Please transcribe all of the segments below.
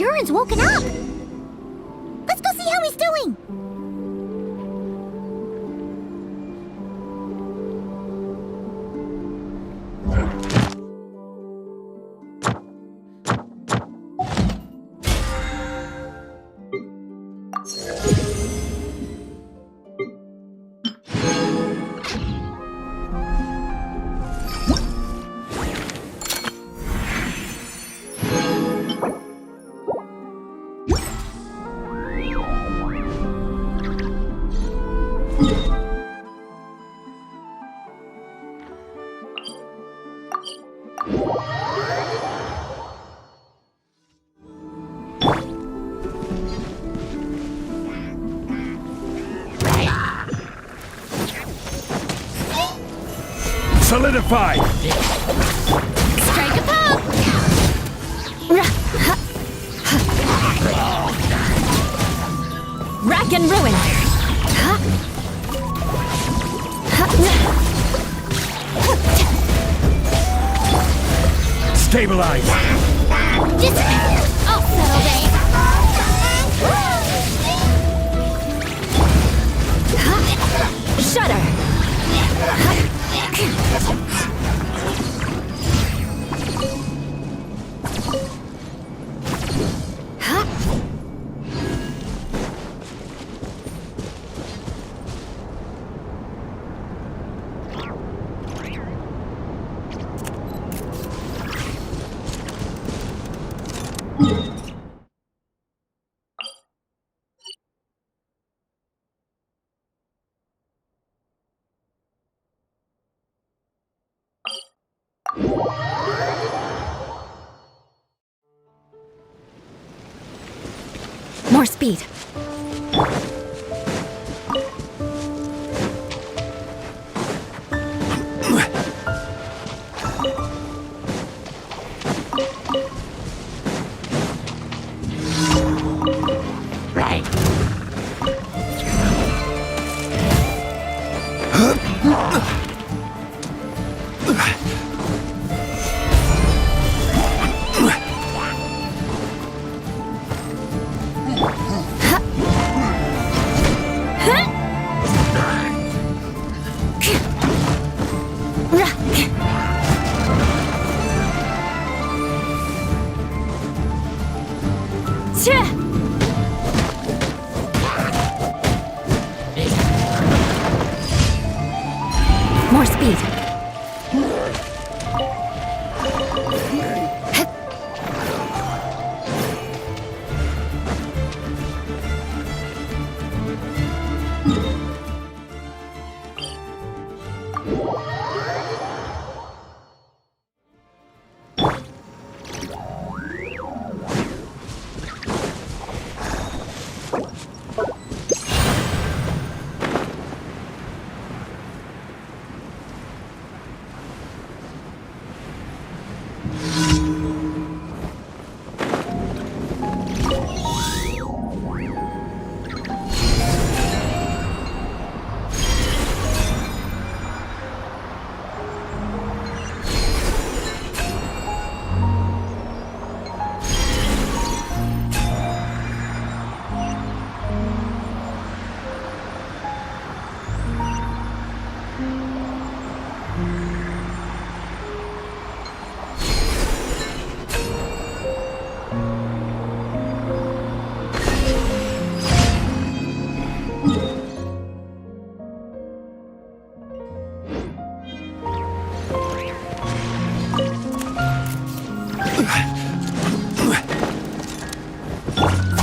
Durin's woken up! Let's go see how he's doing! Solidified! Strike a pop! Rack and ruin! Stabilize! I'll settle things! Shudder! More speed. More speed.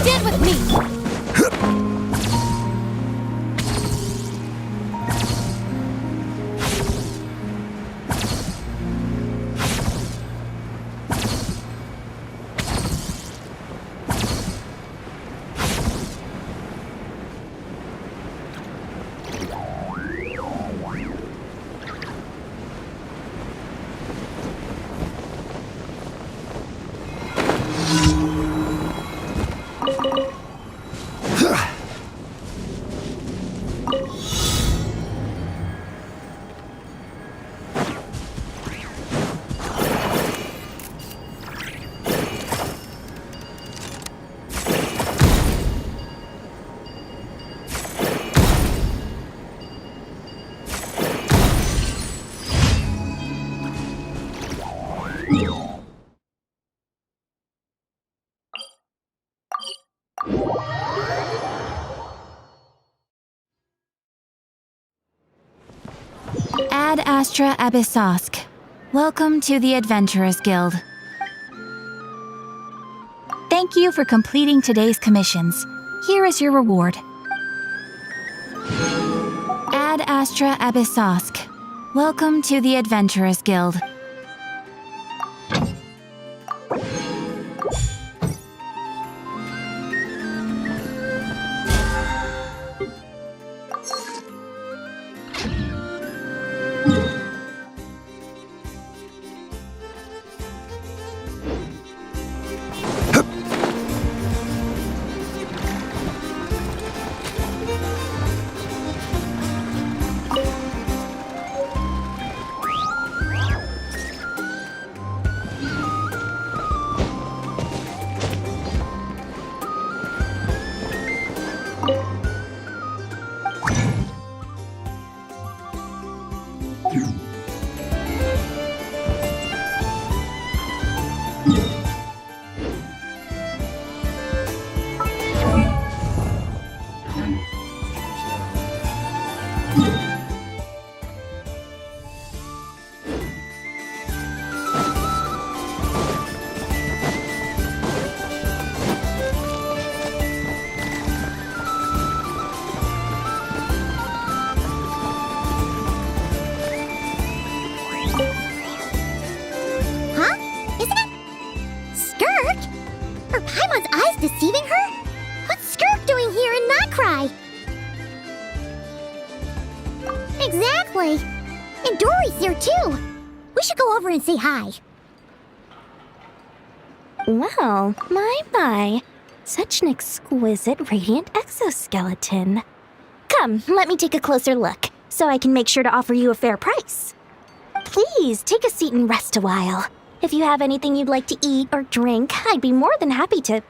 Stand with me! Ad Astra Abyssosk. Welcome to the Adventurers Guild. Thank you for completing today's commissions. Here is your reward. Ad Astra Abyssosk. Welcome to the Adventurers Guild. Deceiving her? What's Skirk doing here in Notcry? Exactly. And Dory's here too. We should go over and say hi. Well, my. Such an exquisite radiant exoskeleton. Come, let me take a closer look, so I can make sure to offer you a fair price. Please, take a seat and rest a while. If you have anything you'd like to eat or drink, I'd be more than happy to...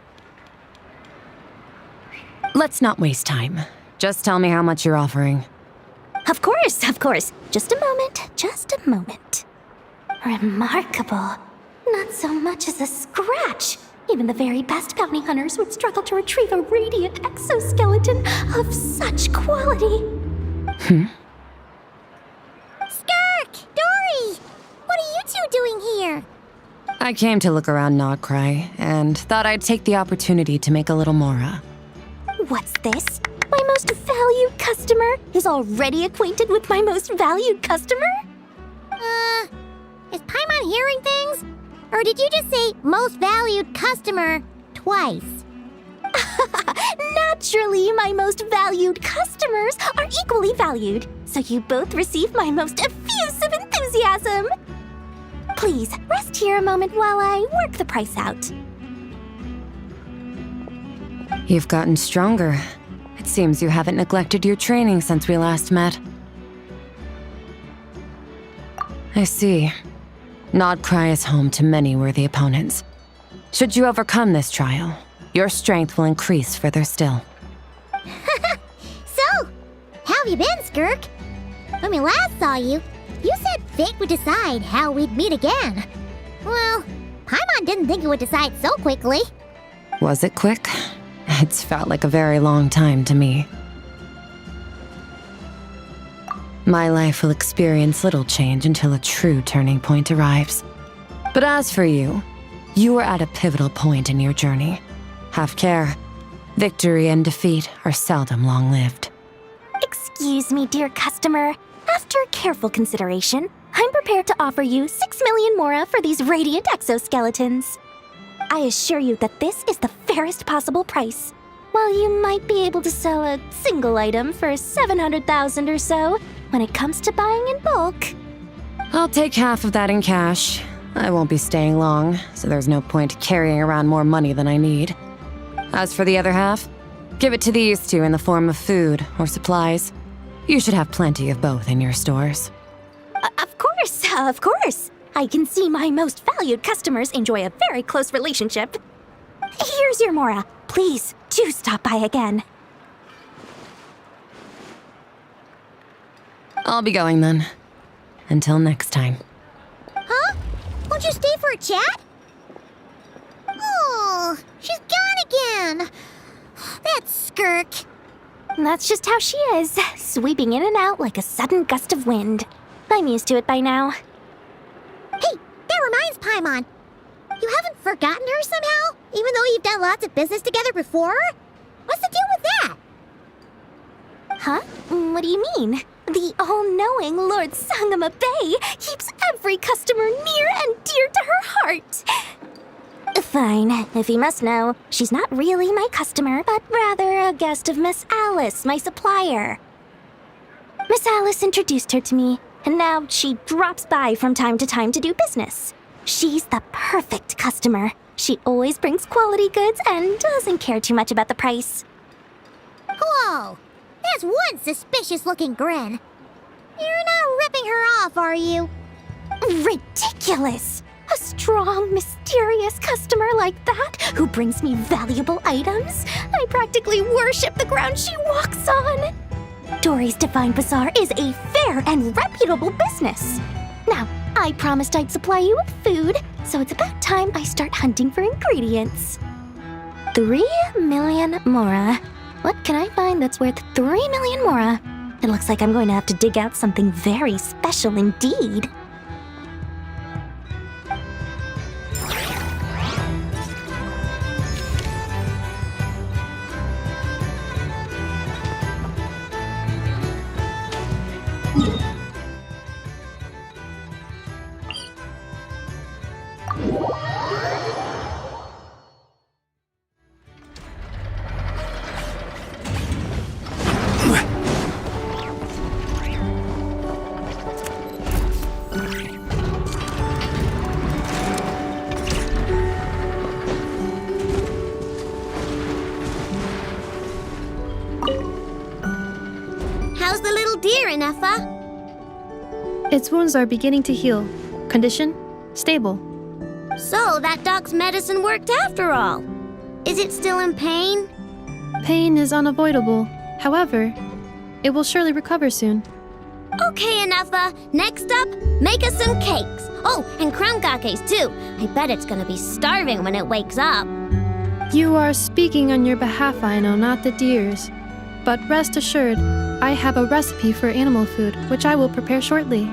Let's not waste time. Just tell me how much you're offering. Of course. Just a moment. Remarkable. Not so much as a scratch. Even the very best bounty hunters would struggle to retrieve a radiant exoskeleton of such quality. Skirk! Dory! What are you two doing here? I came to look around Notcry, and thought I'd take the opportunity to make a little mora. What's this? My most valued customer is already acquainted with my most valued customer? Is Paimon hearing things? Or did you just say most valued customer twice? Naturally, my most valued customers are equally valued, so you both receive my most effusive enthusiasm. Please, rest here a moment while I work the price out. You've gotten stronger. It seems you haven't neglected your training since we last met. I see. Notcry is home to many worthy opponents. Should you overcome this trial, your strength will increase further still. So, how have you been, Skirk? When we last saw you, you said fate would decide how we'd meet again. Well, Paimon didn't think it would decide so quickly. Was it quick? It's felt like a very long time to me. My life will experience little change until a true turning point arrives. But as for you, you are at a pivotal point in your journey. Have care. Victory and defeat are seldom long-lived. Excuse me, dear customer. After careful consideration, I'm prepared to offer you 6 million mora for these radiant exoskeletons. I assure you that this is the fairest possible price. While you might be able to sell a single item for 700,000 or so, when it comes to buying in bulk... I'll take half of that in cash. I won't be staying long, so there's no point carrying around more money than I need. As for the other half, give it to these two in the form of food or supplies. You should have plenty of both in your stores. Of course. I can see my most valued customers enjoy a very close relationship. Here's your mora. Please, do stop by again. I'll be going then. Until next time. Huh? Won't Did you stay for a chat? Oh, she's gone again. That skirk. That's just how she is, sweeping in and out like a sudden gust of wind. I'm used to it by now. Hey, that reminds Paimon. You haven't forgotten her somehow? Even though you've done lots of business together before? What's the deal with that? Huh? What do you mean? The all-knowing Lord Sangama Bay keeps every customer near and dear to her heart. Fine, if you must know, she's not really my customer, but rather a guest of Miss Alice, my supplier. Miss Alice introduced her to me, and now she drops by from time to time to do business. She's the perfect customer. She always brings quality goods and doesn't care too much about the price. Whoa, that's one suspicious-looking grin. You're not ripping her off, are you? Ridiculous! A strong, mysterious customer like that who brings me valuable items? I practically worship the ground she walks on. Dory's Divine Bazaar is a fair and reputable business. Now, I promised I'd supply you with food, so it's about time I start hunting for ingredients. 3 million mora. What can I find that's worth 3 million mora? It looks like I'm going to have to dig out something very special indeed. How's the little deer, Ineffa? Its wounds are beginning to heal. Condition? Stable. So, that dog's medicine worked after all. Is it still in pain? Pain is unavoidable. However, it will surely recover soon. Okay, Ineffa. Next up, make us some cakes. Oh, and crown cakes too. I bet it's gonna be starving when it wakes up. You are speaking on your behalf, I know, not the deer's. But rest assured, I have a recipe for animal food, which I will prepare shortly.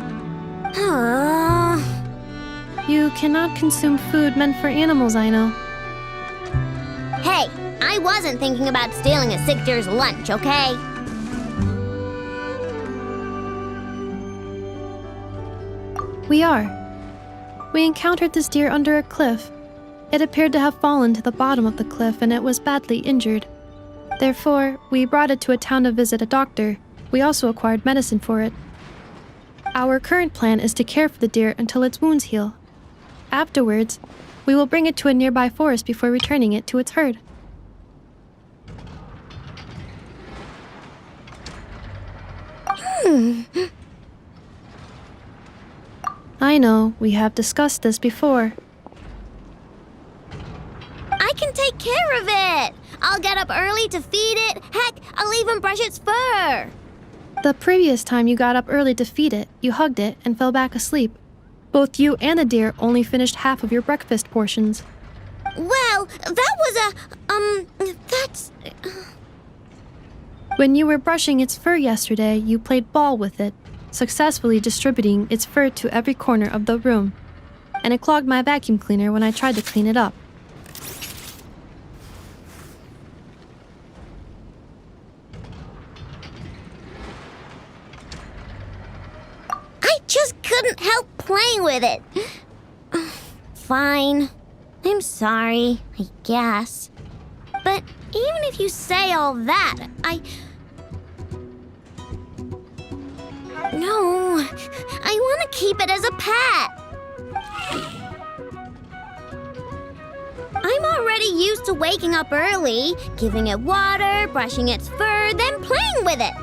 You cannot consume food meant for animals, I know. Hey, I wasn't thinking about stealing a sick deer's lunch, okay? We are. We encountered this deer under a cliff. It appeared to have fallen to the bottom of the cliff and it was badly injured. Therefore, we brought it to a town to visit a doctor. We also acquired medicine for it. Our current plan is to care for the deer until its wounds heal. Afterwards, we will bring it to a nearby forest before returning it to its herd. I know, we have discussed this before. I can take care of it. I'll get up early to feed it. Heck, I'll even brush its fur. The previous time you got up early to feed it, you hugged it and fell back asleep. Both you and the deer only finished half of your breakfast portions. Well, that was that's... When you were brushing its fur yesterday, you played ball with it, successfully distributing its fur to every corner of the room. And it clogged my vacuum cleaner when I tried to clean it up. I just couldn't help playing with it. Fine. I'm sorry, I guess. But even if you say all that, No, I want to keep it as a pet. I'm already used to waking up early, giving it water, brushing its fur, then playing with it.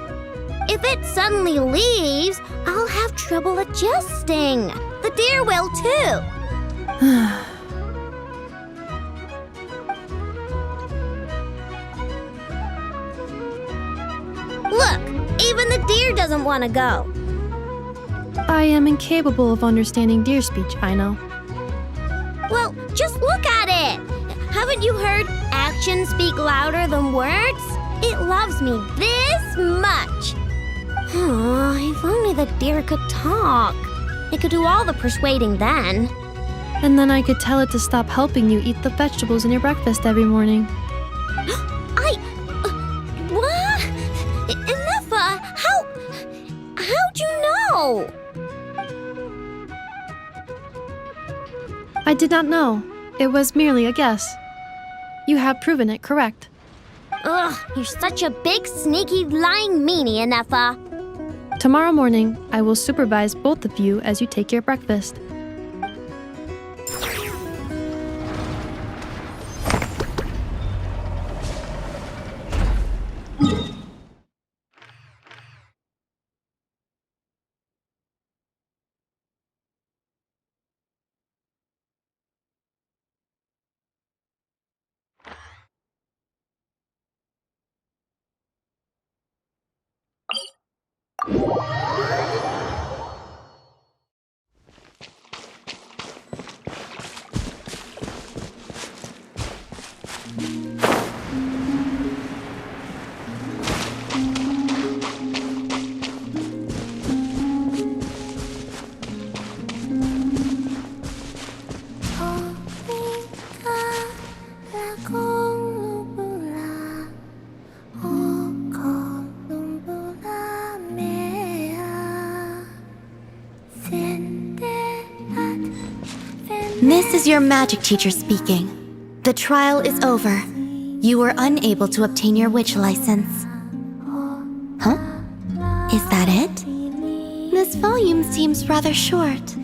If it suddenly leaves, I'll have trouble adjusting. The deer will too. Look, even the deer doesn't want to go. I am incapable of understanding deer speech, I know. Well, just look at it. Haven't you heard actions speak louder than words? It loves me this much. If only the deer could talk. It could do all the persuading then. And then I could tell it to stop helping you eat the vegetables in your breakfast every morning. What? Neffa, how'd you know? I did not know. It was merely a guess. You have proven it correct. Ugh, you're such a big, sneaky, lying meanie, Neffa. Tomorrow morning, I will supervise both of you as you take your breakfast. This is your magic teacher speaking. The trial is over. You were unable to obtain your witch license. Huh? Is that it? This volume seems rather short.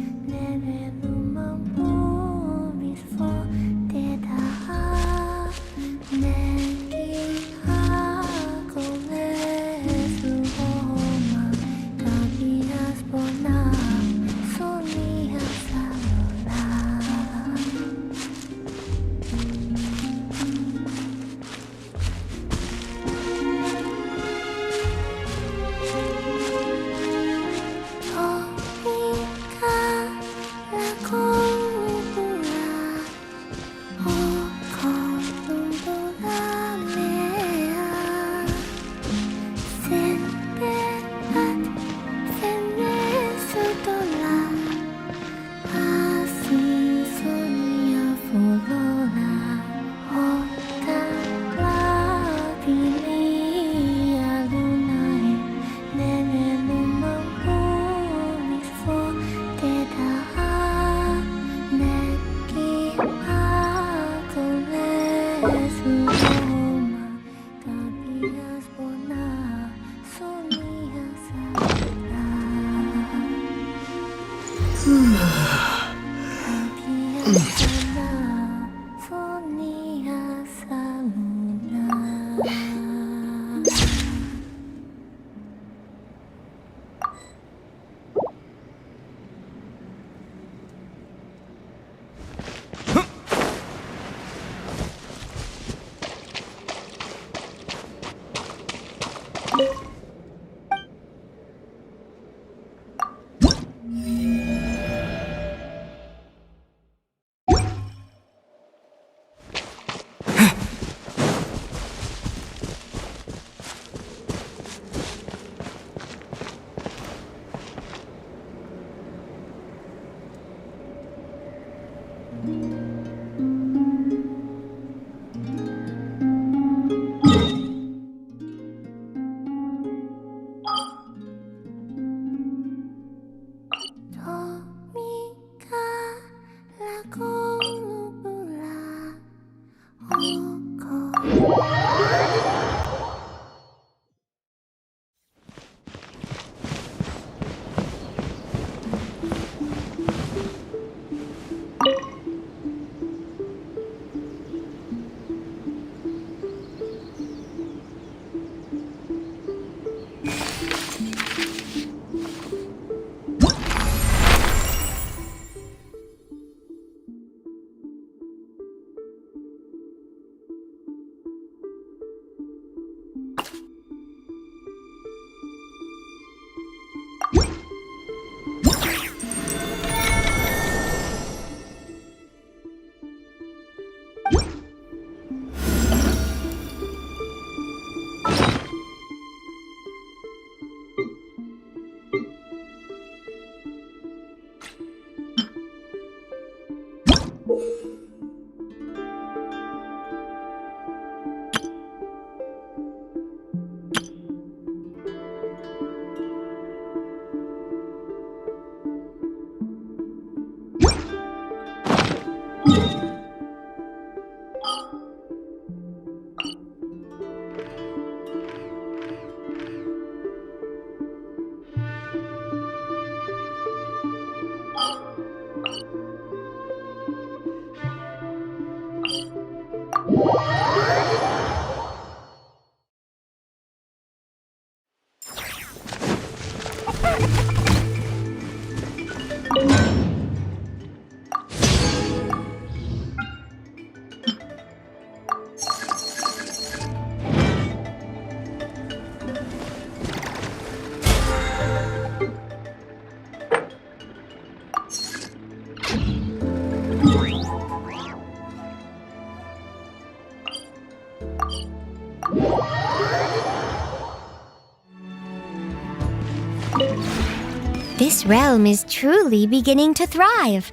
This realm is truly beginning to thrive.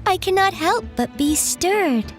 I cannot help but be stirred.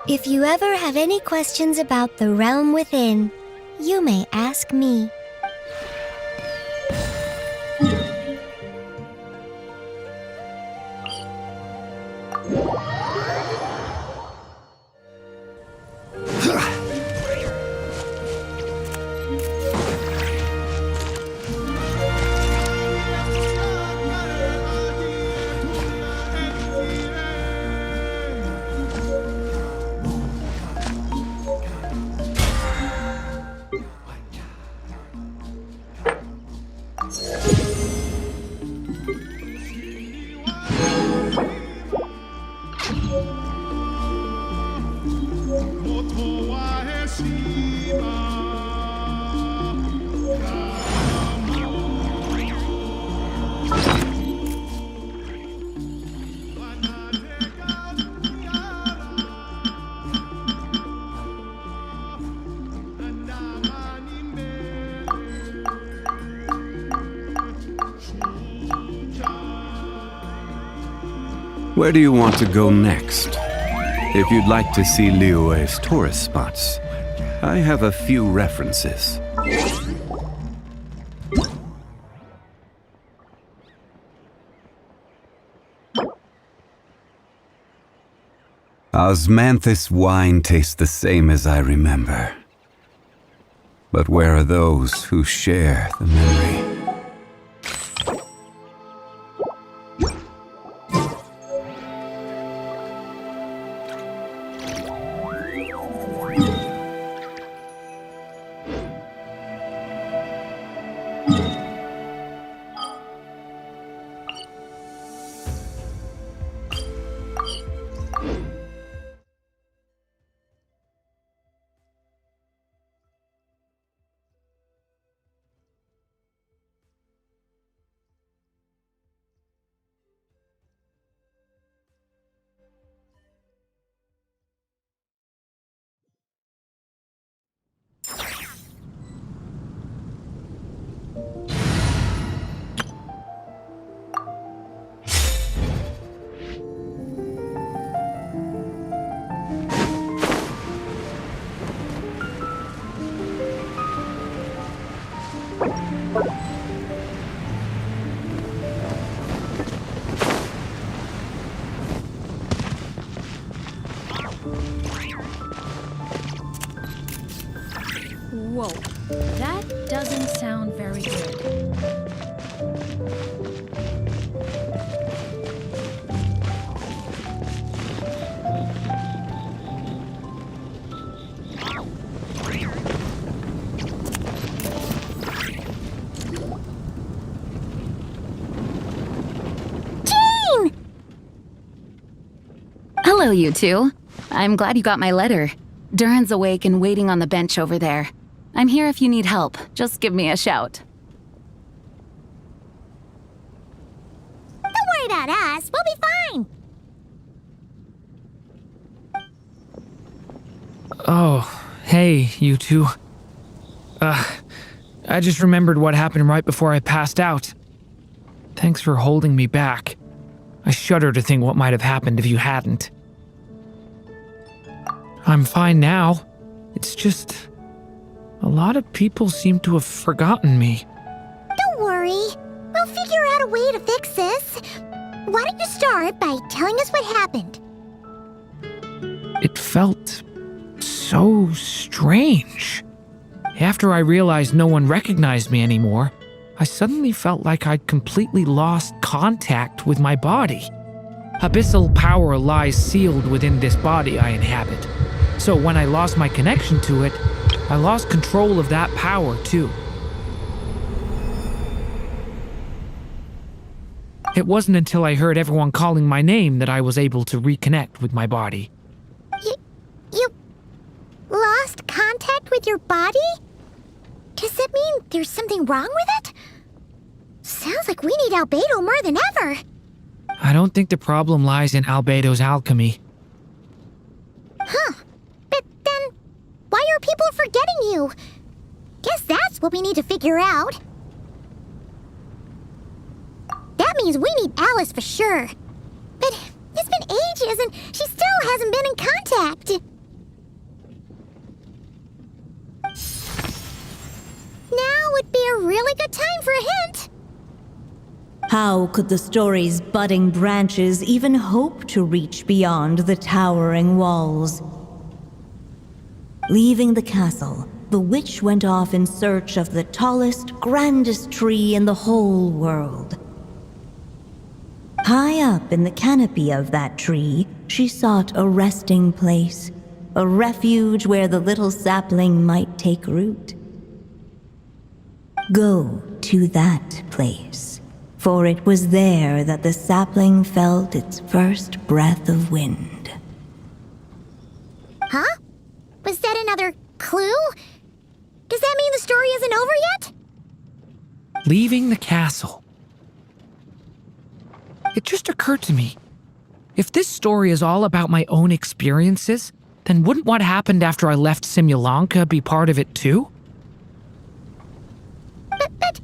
If you ever have any questions about the realm within, you may ask me. Where do you want to go next? If you'd like to see Liyue's tourist spots, I have a few references. Osmanthus wine tastes the same as I remember. But where are those who share the memory? Whoa, that doesn't sound very good. Hello, you two. I'm glad you got my letter. Durin's awake and waiting on the bench over there. I'm here if you need help. Just give me a shout. Don't worry about us. We'll be fine. Oh, hey, you two. I just remembered what happened right before I passed out. Thanks for holding me back. I shudder to think what might have happened if you hadn't. I'm fine now. It's just... a lot of people seem to have forgotten me. Don't worry. We'll figure out a way to fix this. Why don't you start by telling us what happened? It felt so strange. After I realized no one recognized me anymore, I suddenly felt like I'd completely lost contact with my body. Abyssal power lies sealed within this body I inhabit. So when I lost my connection to it, I lost control of that power too. It wasn't until I heard everyone calling my name that I was able to reconnect with my body. You lost contact with your body? Does that mean there's something wrong with it? Sounds like we need Albedo more than ever. I don't think the problem lies in Albedo's alchemy. Huh. But then, why are people forgetting you? Guess that's what we need to figure out. That means we need Alice for sure. But it's been ages and she still hasn't been in contact. Now would be a really good time for a hint. How could the story's budding branches even hope to reach beyond the towering walls? Leaving the castle, the witch went off in search of the tallest, grandest tree in the whole world. High up in the canopy of that tree, she sought a resting place, a refuge where the little sapling might take root. Go to that place, for it was there that the sapling felt its first breath of wind. Huh? Was that another clue? Does that mean the story isn't over yet? Leaving the castle. It just occurred to me. If this story is all about my own experiences, then wouldn't what happened after I left Simulanka be part of it too? But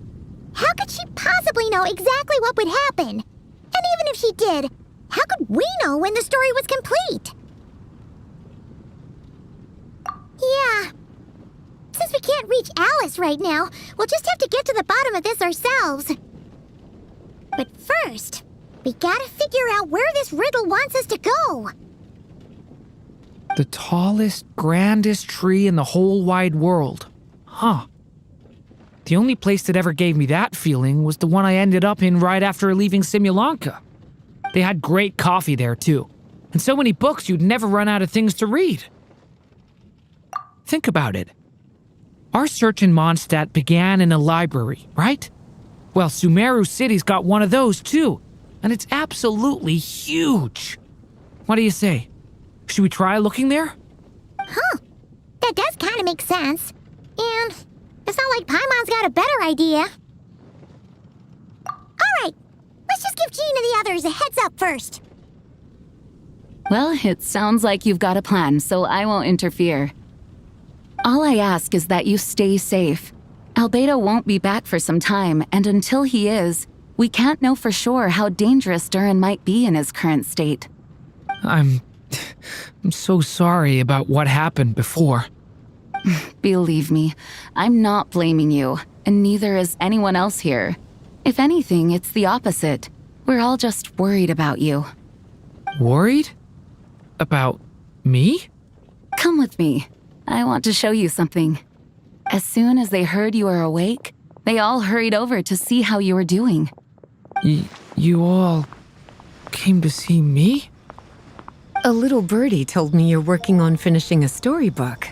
how could she possibly know exactly what would happen? And even if she did, how could we know when the story was complete? Yeah. Since we can't reach Alice right now, we'll just have to get to the bottom of this ourselves. But first, we gotta figure out where this riddle wants us to go. The tallest, grandest tree in the whole wide world. Huh. The only place that ever gave me that feeling was the one I ended up in right after leaving Simulanka. They had great coffee there too, and so many books you'd never run out of things to read. Think about it. Our search in Mondstadt began in a library, right? Well, Sumeru City's got one of those too, and it's absolutely huge. What do you say? Should we try looking there? Huh. That does kind of make sense. And it's not like Paimon's got a better idea. Alright, let's just give Jean and the others a heads up first. Well, it sounds like you've got a plan, so I won't interfere. All I ask is that you stay safe. Albedo won't be back for some time, and until he is, we can't know for sure how dangerous Durin might be in his current state. I'm so sorry about what happened before. Believe me, I'm not blaming you. and neither is anyone else here. If anything, it's the opposite. We're all just worried about you. Worried? About me? Come with me. I want to show you something. As soon as they heard you were awake, they all hurried over to see how you were doing. You all came to see me? A little birdie told me you're working on finishing a storybook.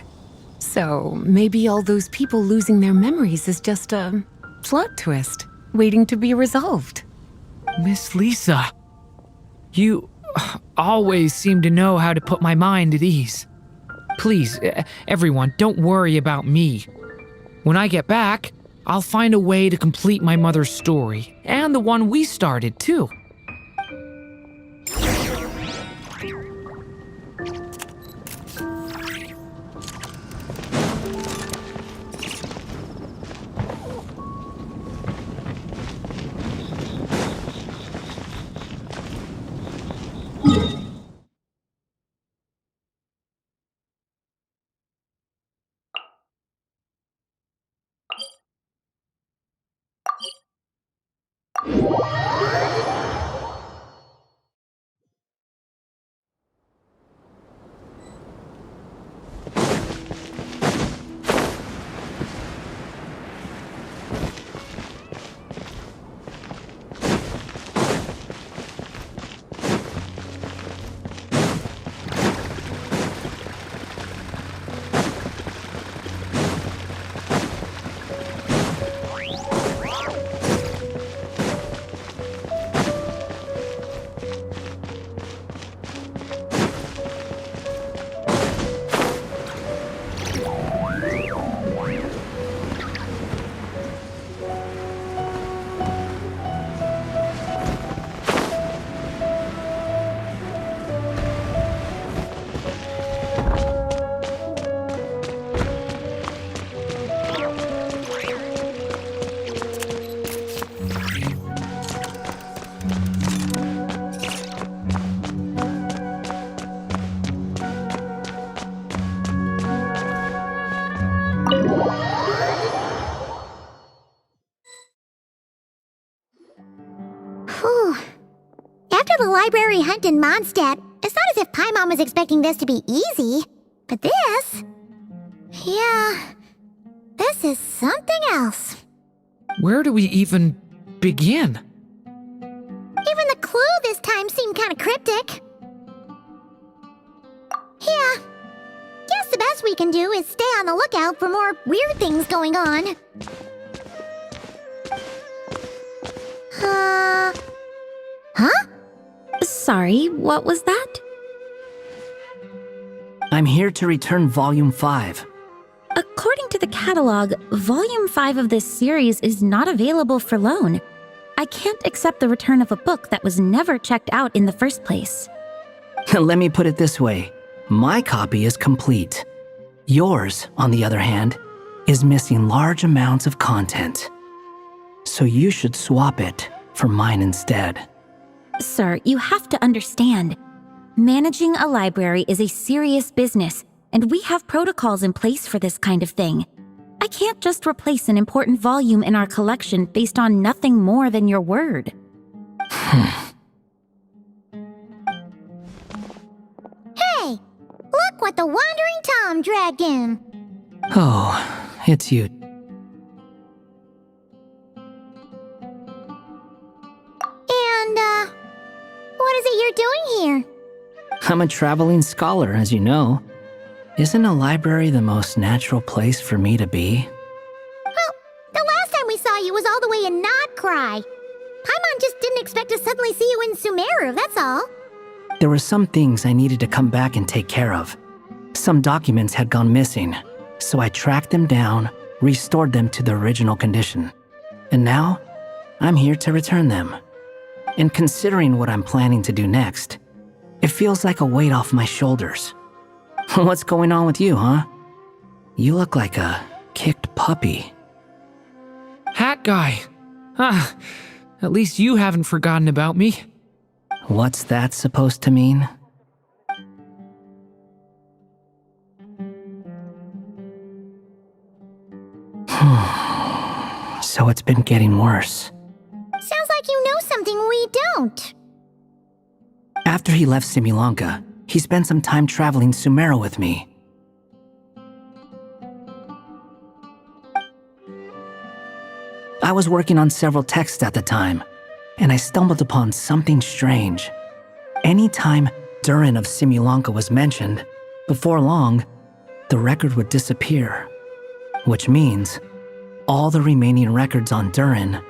So maybe all those people losing their memories is just a plot twist waiting to be resolved. Miss Lisa, you always seem to know how to put my mind at ease. Please, everyone, don't worry about me. When I get back, I'll find a way to complete my mother's story, and the one we started, too. Whew. After the library hunt in Mondstadt, it's not as if Paimon was expecting this to be easy. But this... yeah... this is something else. Where do we even begin? Even the clue this time seemed kind of cryptic. Yeah. Guess the best we can do is stay on the lookout for more weird things going on. Huh? Sorry, what was that? I'm here to return Volume 5. According to the catalog, Volume 5 of this series is not available for loan. I can't accept the return of a book that was never checked out in the first place. Let me put it this way. My copy is complete. Yours, on the other hand, is missing large amounts of content. So you should swap it for mine instead. Sir, you have to understand. Managing a library is a serious business, and we have protocols in place for this kind of thing. I can't just replace an important volume in our collection based on nothing more than your word. Hey! Look what the Wandering Tom dragged in! Oh, it's you. And, what is it you're doing here? I'm a traveling scholar, as you know. Isn't a library the most natural place for me to be? Well, the last time we saw you was all the way in Nodcry. Paimon just didn't expect to suddenly see you in Sumeru, that's all. There were some things I needed to come back and take care of. Some documents had gone missing, so I tracked them down, restored them to the original condition. And now, I'm here to return them. And considering what I'm planning to do next, it feels like a weight off my shoulders. What's going on with you, huh? You look like a kicked puppy. Hat guy. At least you haven't forgotten about me. What's that supposed to mean? So it's been getting worse. Sounds like you know something we don't. After he left Simulanka, he spent some time traveling Sumeru with me. I was working on several texts at the time, and I stumbled upon something strange. Anytime Durin of Simulanka was mentioned, before long, the record would disappear. Which means all the remaining records on Durin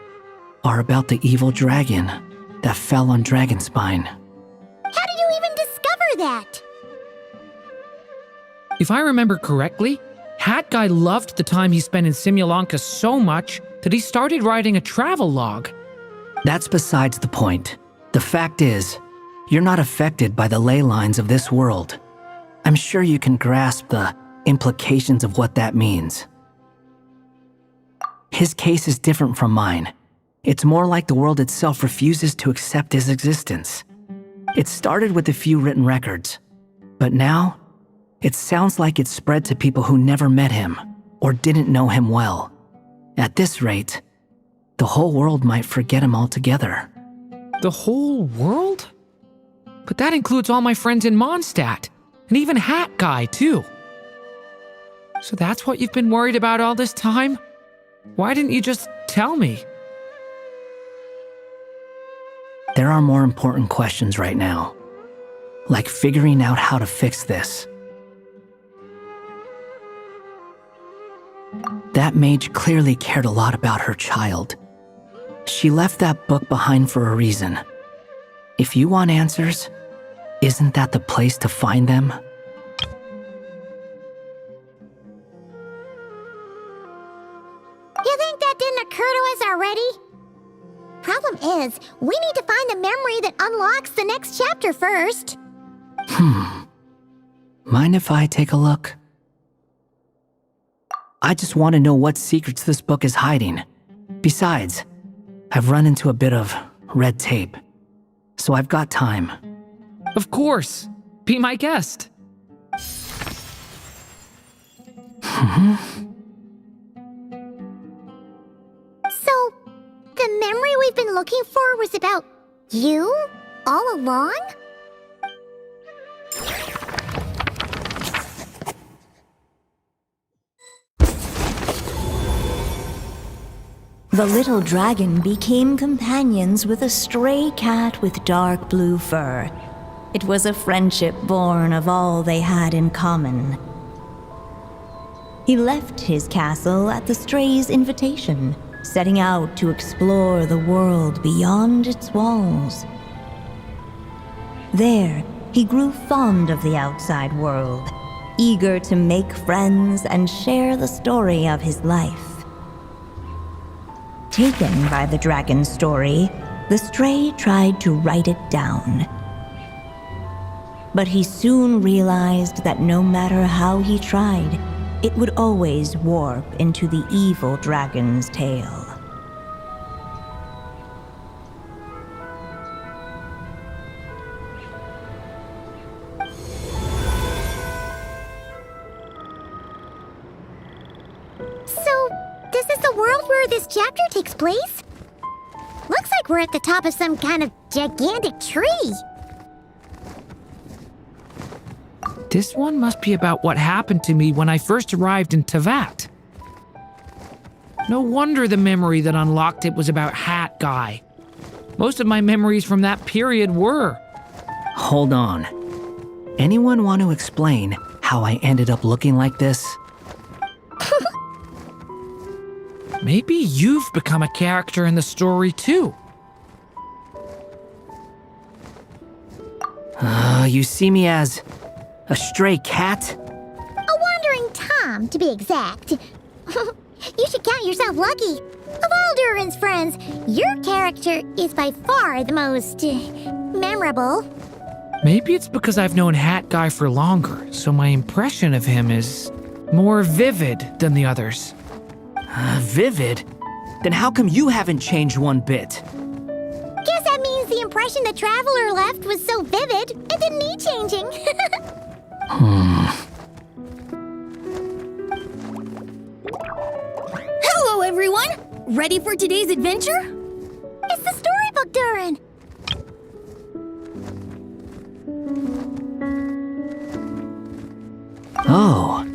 are about the evil dragon that fell on Dragonspine. How did you even discover that? If I remember correctly, Hat Guy loved the time he spent in Simulanka so much that he started writing a travel log. That's besides the point. The fact is, you're not affected by the ley lines of this world. I'm sure you can grasp the implications of what that means. His case is different from mine. It's more like the world itself refuses to accept his existence. It started with a few written records, but now it sounds like it's spread to people who never met him or didn't know him well. At this rate, the whole world might forget him altogether. The whole world? But that includes all my friends in Mondstadt, and even Hat Guy, too. So that's what you've been worried about all this time? Why didn't you just tell me? There are more important questions right now, like figuring out how to fix this. That mage clearly cared a lot about her child. She left that book behind for a reason. If you want answers, isn't that the place to find them? You think that didn't occur to us already? Problem is, we need to find the memory that unlocks the next chapter first. Mind if I take a look? I just want to know what secrets this book is hiding. Besides, I've run into a bit of red tape, so I've got time. Of course. Be my guest. So, the memory we've been looking for was about you all along? The little dragon became companions with a stray cat with dark blue fur. It was a friendship born of all they had in common. He left his castle at the stray's invitation, setting out to explore the world beyond its walls. There, he grew fond of the outside world, eager to make friends and share the story of his life. Taken by the dragon's story, the stray tried to write it down. But he soon realized that no matter how he tried, it would always warp into the evil dragon's tale. So, is this the world where this chapter takes place? Looks like we're at the top of some kind of gigantic tree. This one must be about what happened to me when I first arrived in Tevat. No wonder the memory that unlocked it was about Hat Guy. Most of my memories from that period were. Hold on. Anyone want to explain how I ended up looking like this? Maybe you've become a character in the story too. You see me as a stray cat? A wandering Tom, to be exact. You should count yourself lucky. Of all Durin's friends, your character is by far the most memorable. Maybe it's because I've known Hat Guy for longer, so my impression of him is more vivid than the others. Vivid? Then how come you haven't changed one bit? Guess that means the impression the traveler left was so vivid, it didn't need changing. Hello, everyone! ready for today's adventure? It's the storybook, Durin. Oh.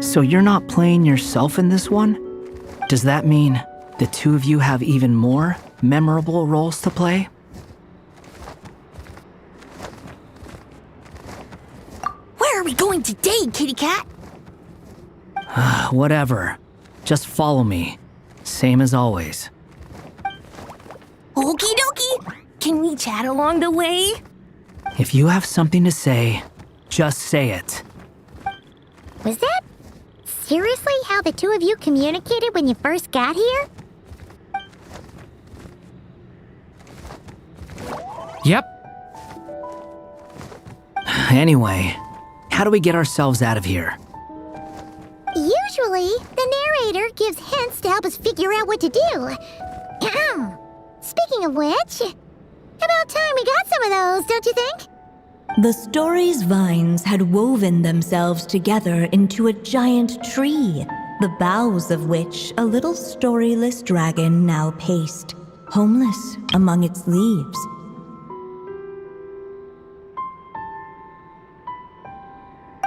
So you're not playing yourself in this one? Does that mean the two of you have even more memorable roles to play? Where are we going today, kitty cat? Whatever. Just follow me. Same as always. Okie dokie. Can we chat along the way? If you have something to say, just say it. Was that seriously how the two of you communicated when you first got here? Yep. Anyway, how do we get ourselves out of here? Usually, the narrator gives hints to help us figure out what to do. Speaking of which, about time we got some of those, don't you think? The story's vines had woven themselves together into a giant tree, the boughs of which a little storyless dragon now paced, homeless among its leaves.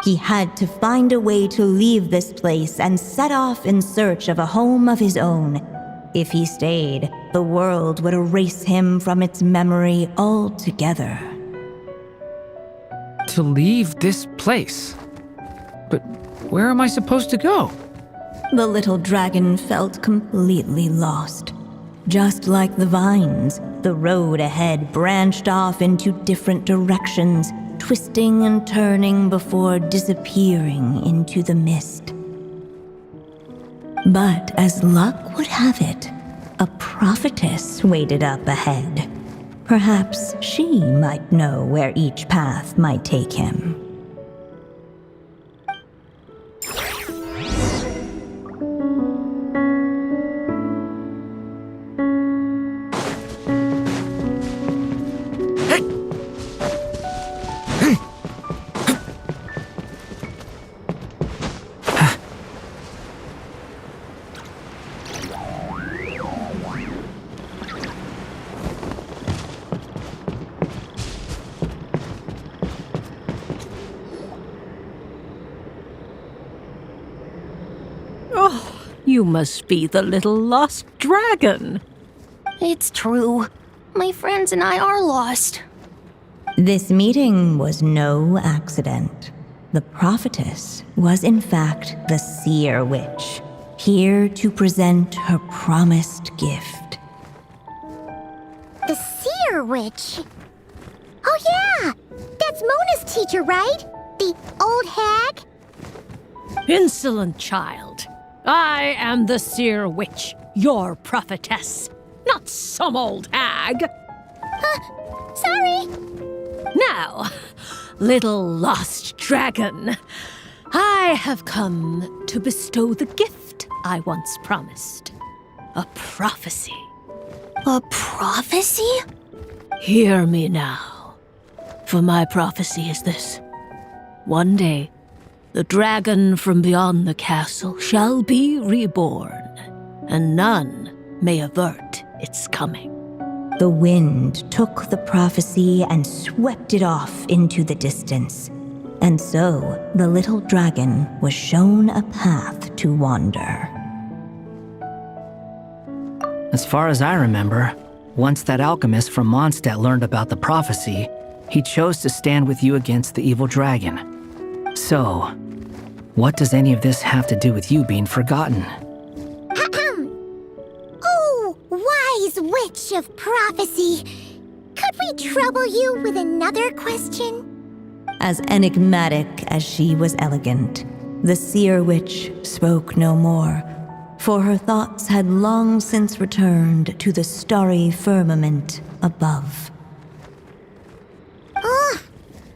He had to find a way to leave this place and set off in search of a home of his own. If he stayed, the world would erase him from its memory altogether. To leave this place. But where am I supposed to go? The little dragon felt completely lost. Just like the vines, the road ahead branched off into different directions, twisting and turning before disappearing into the mist. But as luck would have it, a prophetess waited up ahead. Perhaps she might know where each path might take him. You must be the little lost dragon. It's true. My friends and I are lost. This meeting was no accident. The prophetess was in fact the seer witch, here to present her promised gift. The seer witch? Oh yeah! That's Mona's teacher, right? The old hag? Insolent child. I am the seer witch, your prophetess, not some old hag. Sorry. Now, little lost dragon, I have come to bestow the gift I once promised. A prophecy. A prophecy? Hear me now, for my prophecy is this. One day, the dragon from beyond the castle shall be reborn, and none may avert its coming. The wind took the prophecy and swept it off into the distance. And so, the little dragon was shown a path to wander. As far as I remember, once that alchemist from Mondstadt learned about the prophecy, he chose to stand with you against the evil dragon. So, what does any of this have to do with you being forgotten? Oh, wise witch of prophecy. Could we trouble you with another question? As enigmatic as she was elegant, the seer witch spoke no more, for her thoughts had long since returned to the starry firmament above.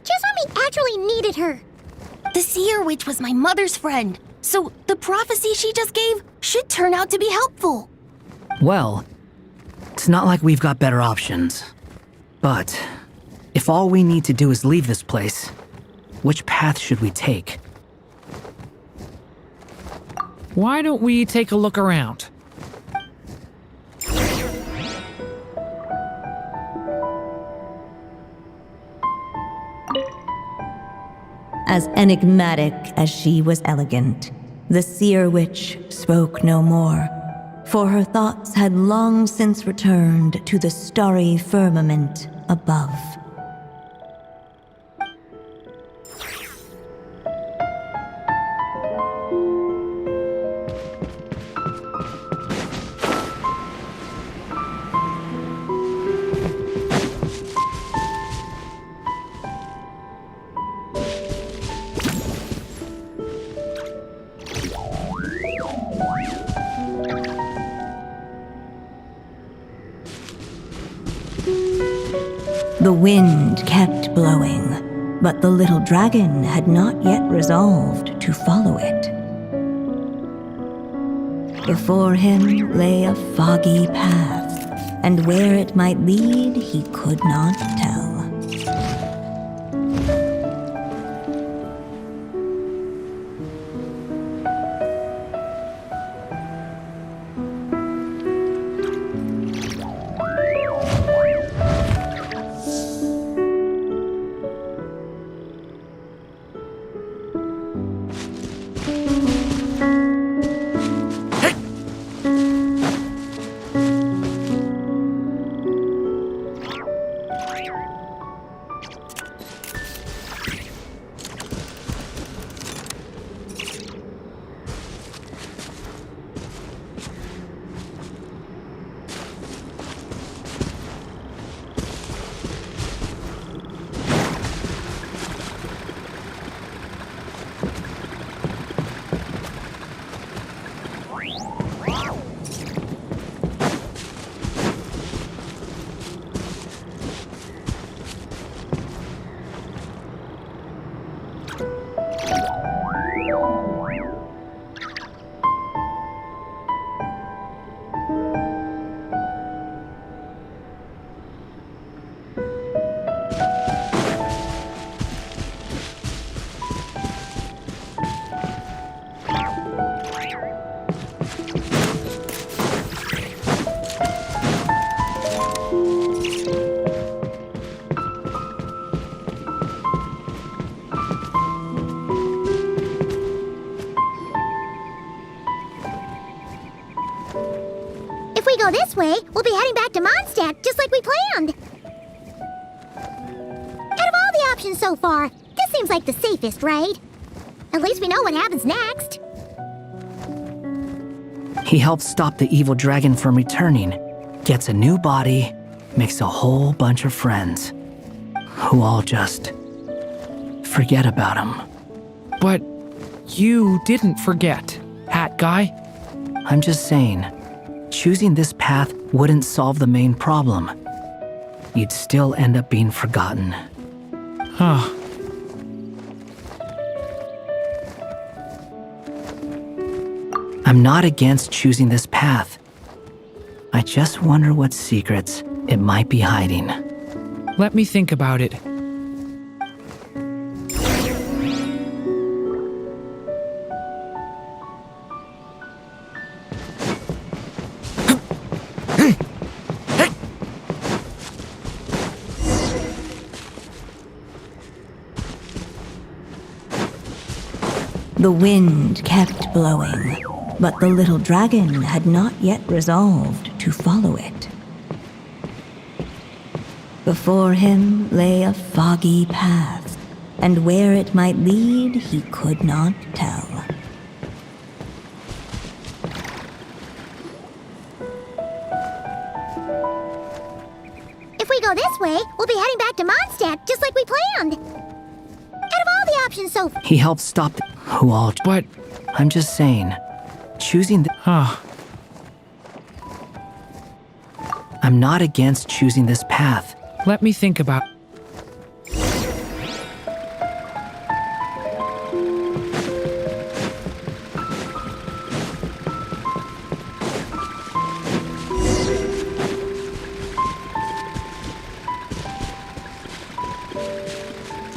Just when we actually needed her. The seer witch was my mother's friend, so the prophecy she just gave should turn out to be helpful. Well, it's not like we've got better options. But if all we need to do is leave this place, which path should we take? Why don't we take a look around? as enigmatic as she was elegant. The seer witch spoke no more, for her thoughts had long since returned to the starry firmament above. The wind kept blowing, but the little dragon had not yet resolved to follow it. Before him lay a foggy path, and where it might lead he could not tell. If we go this way, we'll be heading back to Mondstadt, just like we planned. Out of all the options so far, this seems like the safest, right? At least we know what happens next. He helps stop the evil dragon from returning, gets a new body, makes a whole bunch of friends, who all just forget about him. But you didn't forget, Hat Guy. I'm just saying, choosing this path wouldn't solve the main problem. You'd still end up being forgotten. Huh. I'm not against choosing this path. I just wonder what secrets it might be hiding. Let me think about it. The wind kept blowing, but the little dragon had not yet resolved to follow it. Before him lay a foggy path, and where it might lead he could not tell. If we go this way, we'll be heading back to Mondstadt, just like we planned. Out of all the options so far. He helps stop who all. But I'm just saying, choosing the. Huh. I'm not against choosing this path. Let me think about.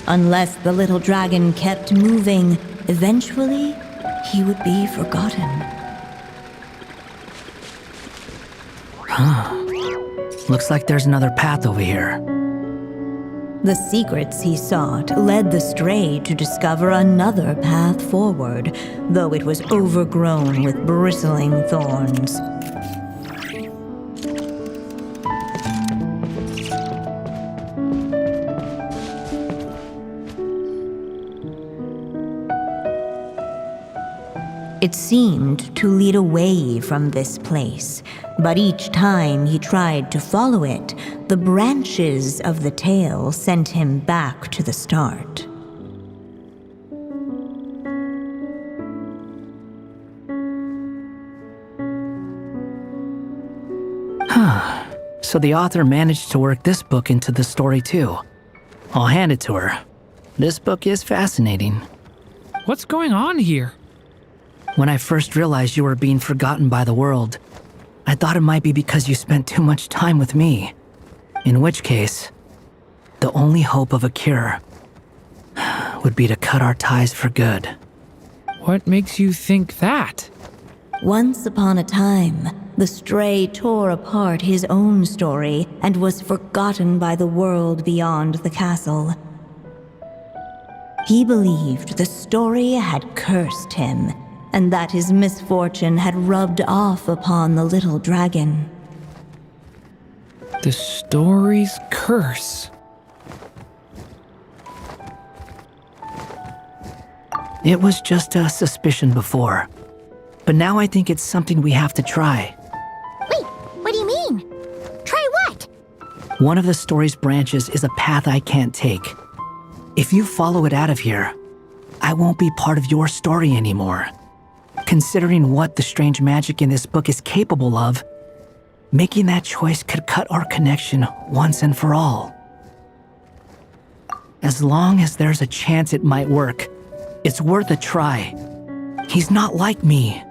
Unless the little dragon kept moving, eventually he would be forgotten. Huh. Looks like there's another path over here. The secrets he sought led the stray to discover another path forward, though it was overgrown with bristling thorns. It seemed to lead away from this place, but each time he tried to follow it, the branches of the tail sent him back to the start. So the author managed to work this book into the story too. I'll hand it to her. This book is fascinating. What's going on here? When I first realized you were being forgotten by the world, I thought it might be because you spent too much time with me. In which case, the only hope of a cure would be to cut our ties for good. What makes you think that? Once upon a time, the stray tore apart his own story and was forgotten by the world beyond the castle. He believed the story had cursed him, and that his misfortune had rubbed off upon the little dragon. The story's curse. It was just a suspicion before, but now I think it's something we have to try. Wait, what do you mean? Try what? One of the story's branches is a path I can't take. If you follow it out of here, I won't be part of your story anymore. Considering what the strange magic in this book is capable of, making that choice could cut our connection once and for all. As long as there's a chance it might work, it's worth a try. He's not like me.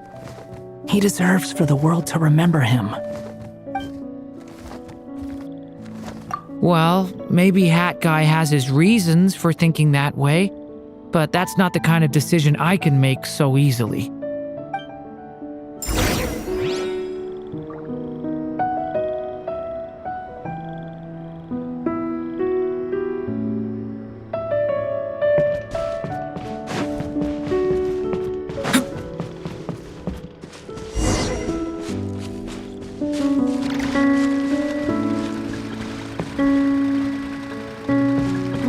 He deserves for the world to remember him. Well, maybe Hat Guy has his reasons for thinking that way, but that's not the kind of decision I can make so easily.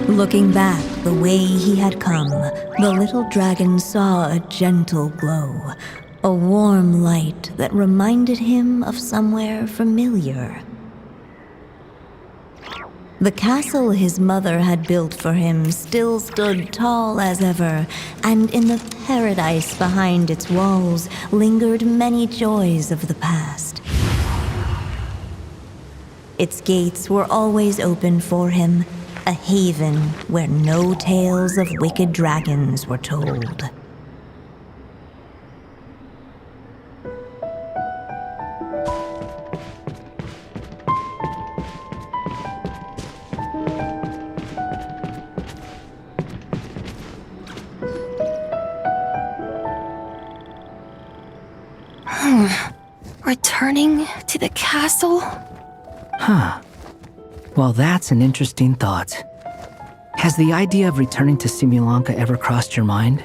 Looking back the way he had come, the little dragon saw a gentle glow, a warm light that reminded him of somewhere familiar. The castle his mother had built for him still stood tall as ever, and in the paradise behind its walls lingered many joys of the past. Its gates were always open for him, a haven where no tales of wicked dragons were told. Returning to the castle? Huh. Well, that's an interesting thought. Has the idea of returning to Simulanka ever crossed your mind?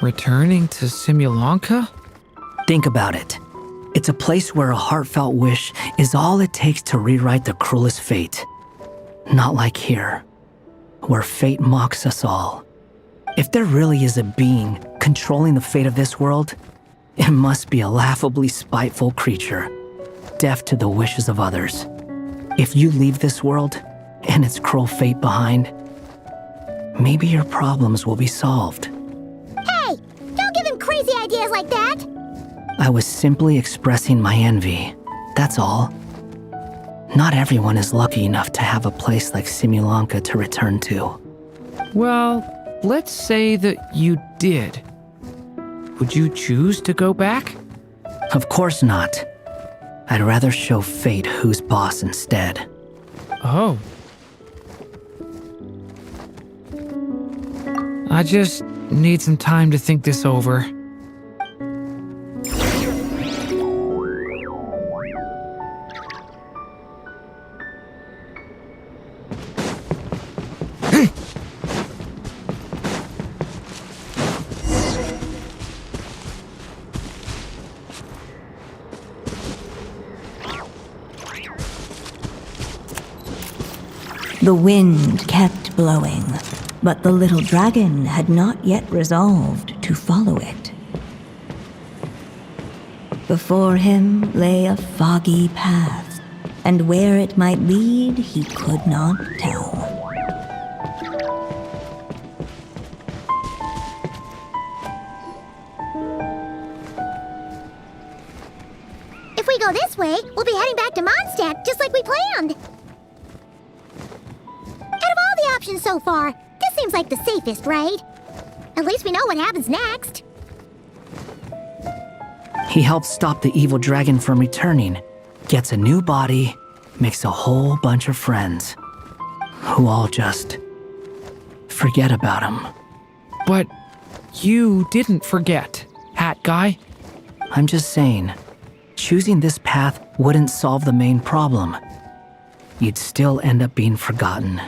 Returning to Simulanka? Think about it. It's a place where a heartfelt wish is all it takes to rewrite the cruelest fate. Not like here, where fate mocks us all. If there really is a being controlling the fate of this world, it must be a laughably spiteful creature, deaf to the wishes of others. If you leave this world and its cruel fate behind, maybe your problems will be solved. Hey, don't give him crazy ideas like that! I was simply expressing my envy, that's all. Not everyone is lucky enough to have a place like Simulanka to return to. Well, let's say that you did. Would you choose to go back? Of course not. I'd rather show fate who's boss instead. Oh. I just need some time to think this over. The wind kept blowing, but the little dragon had not yet resolved to follow it. Before him lay a foggy path, and where it might lead he could not tell. If we go this way, we'll be heading back to Mondstadt, just like we planned. Out of all the options so far, this seems like the safest, right? At least we know what happens next. He helps stop the evil dragon from returning, gets a new body, makes a whole bunch of friends, who all just forget about him. But you didn't forget, Hat Guy. I'm just saying, choosing this path wouldn't solve the main problem. You'd still end up being forgotten.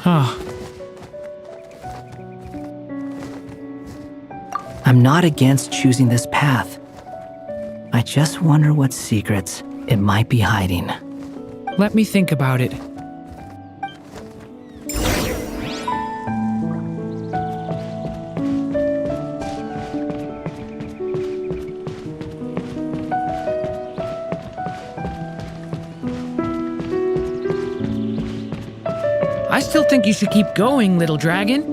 Huh. I'm not against choosing this path. I just wonder what secrets it might be hiding. Let me think about it. I still think you should keep going, little dragon.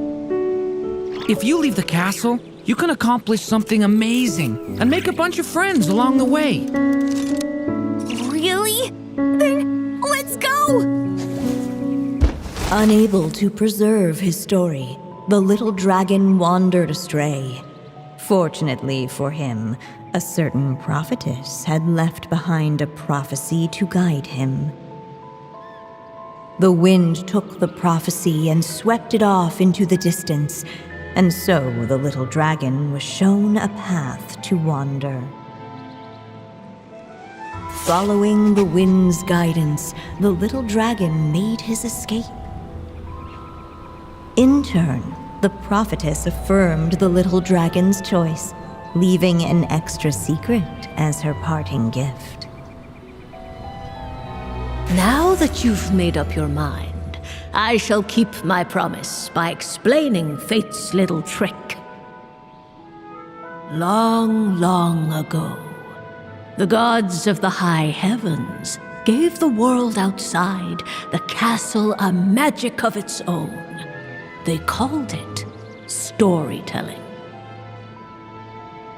If you leave the castle, you can accomplish something amazing and make a bunch of friends along the way. Really? Then let's go! Unable to preserve his story, the little dragon wandered astray. Fortunately for him, a certain prophetess had left behind a prophecy to guide him. The wind took the prophecy and swept it off into the distance, and so the little dragon was shown a path to wander. Following the wind's guidance, the little dragon made his escape. In turn, the prophetess affirmed the little dragon's choice, leaving an extra secret as her parting gift. Now that you've made up your mind, I shall keep my promise by explaining fate's little trick. Long, long ago, the gods of the high heavens gave the world outside the castle a magic of its own. They called it storytelling.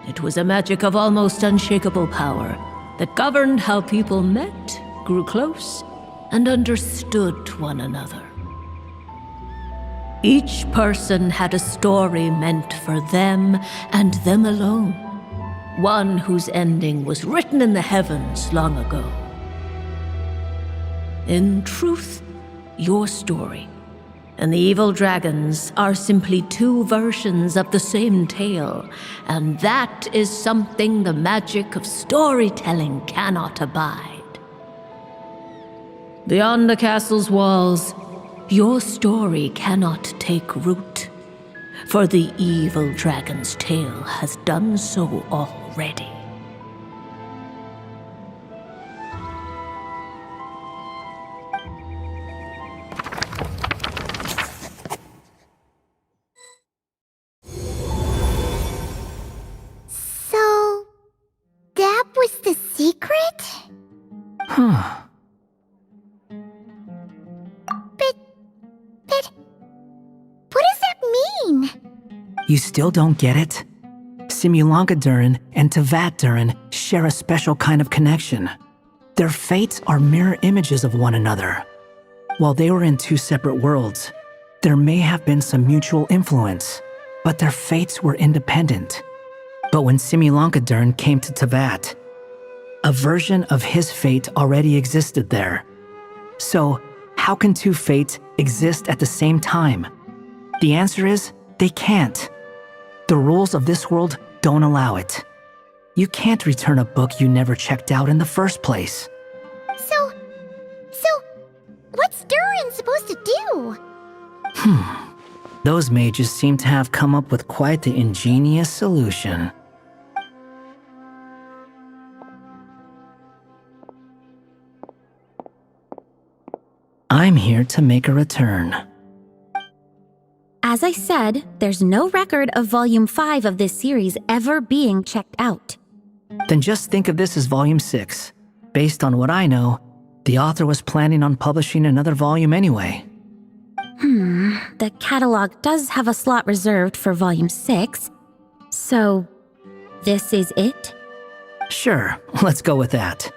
It was a magic of almost unshakable power that governed how people met, grew close, and understood one another. Each person had a story meant for them and them alone, one whose ending was written in the heavens long ago. In truth, your story and the evil dragons are simply two versions of the same tale, and that is something the magic of storytelling cannot abide. Beyond the castle's walls, your story cannot take root, for the evil dragon's tale has done so already. So, that was the secret? Huh. But what does that mean? You still don't get it? Simulanka Durin and Tevat Durin share a special kind of connection. Their fates are mirror images of one another. While they were in two separate worlds, there may have been some mutual influence, but their fates were independent. But when Simulanka Durin came to Tevat, a version of his fate already existed there. So, how can two fates exist at the same time? The answer is, they can't. The rules of this world don't allow it. You can't return a book you never checked out in the first place. So, what's Durin supposed to do? Those mages seem to have come up with quite the ingenious solution. I'm here to make a return. As I said, there's no record of Volume 5 of this series ever being checked out. Then just think of this as Volume 6. Based on what I know, the author was planning on publishing another volume anyway. The catalog does have a slot reserved for Volume 6. So, this is it? Sure, let's go with that.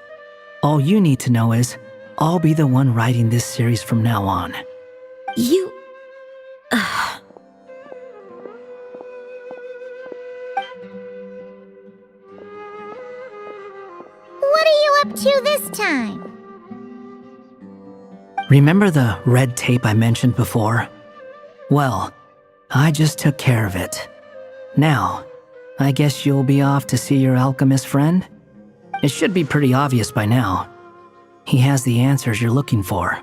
All you need to know is, I'll be the one writing this series from now on. You... What are you up to this time? Remember the red tape I mentioned before? Well, I just took care of it. Now, I guess you'll be off to see your alchemist friend? It should be pretty obvious by now. He has the answers you're looking for.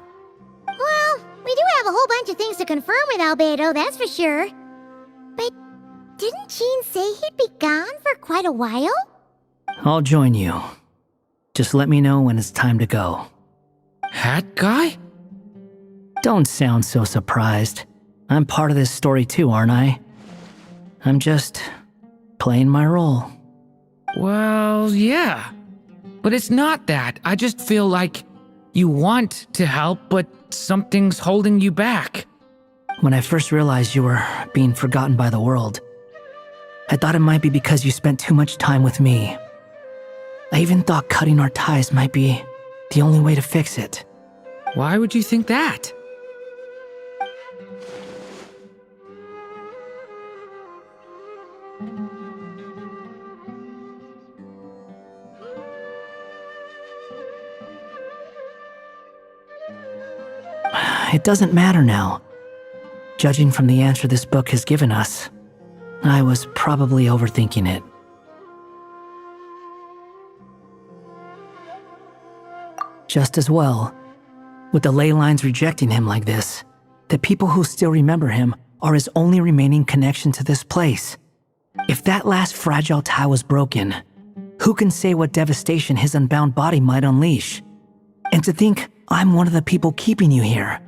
Well, we do have a whole bunch of things to confirm with Albedo, that's for sure. But didn't Jean say he'd be gone for quite a while? I'll join you. Just let me know when it's time to go. Hat guy? Don't sound so surprised. I'm part of this story too, aren't I? I'm just playing my role. Well, yeah. But it's not that. I just feel like you want to help, but something's holding you back. When I first realized you were being forgotten by the world, I thought it might be because you spent too much time with me. I even thought cutting our ties might be the only way to fix it. Why would you think that? It doesn't matter now. Judging from the answer this book has given us, I was probably overthinking it. Just as well, with the ley lines rejecting him like this, the people who still remember him are his only remaining connection to this place. If that last fragile tie was broken, who can say what devastation his unbound body might unleash? And to think I'm one of the people keeping you here,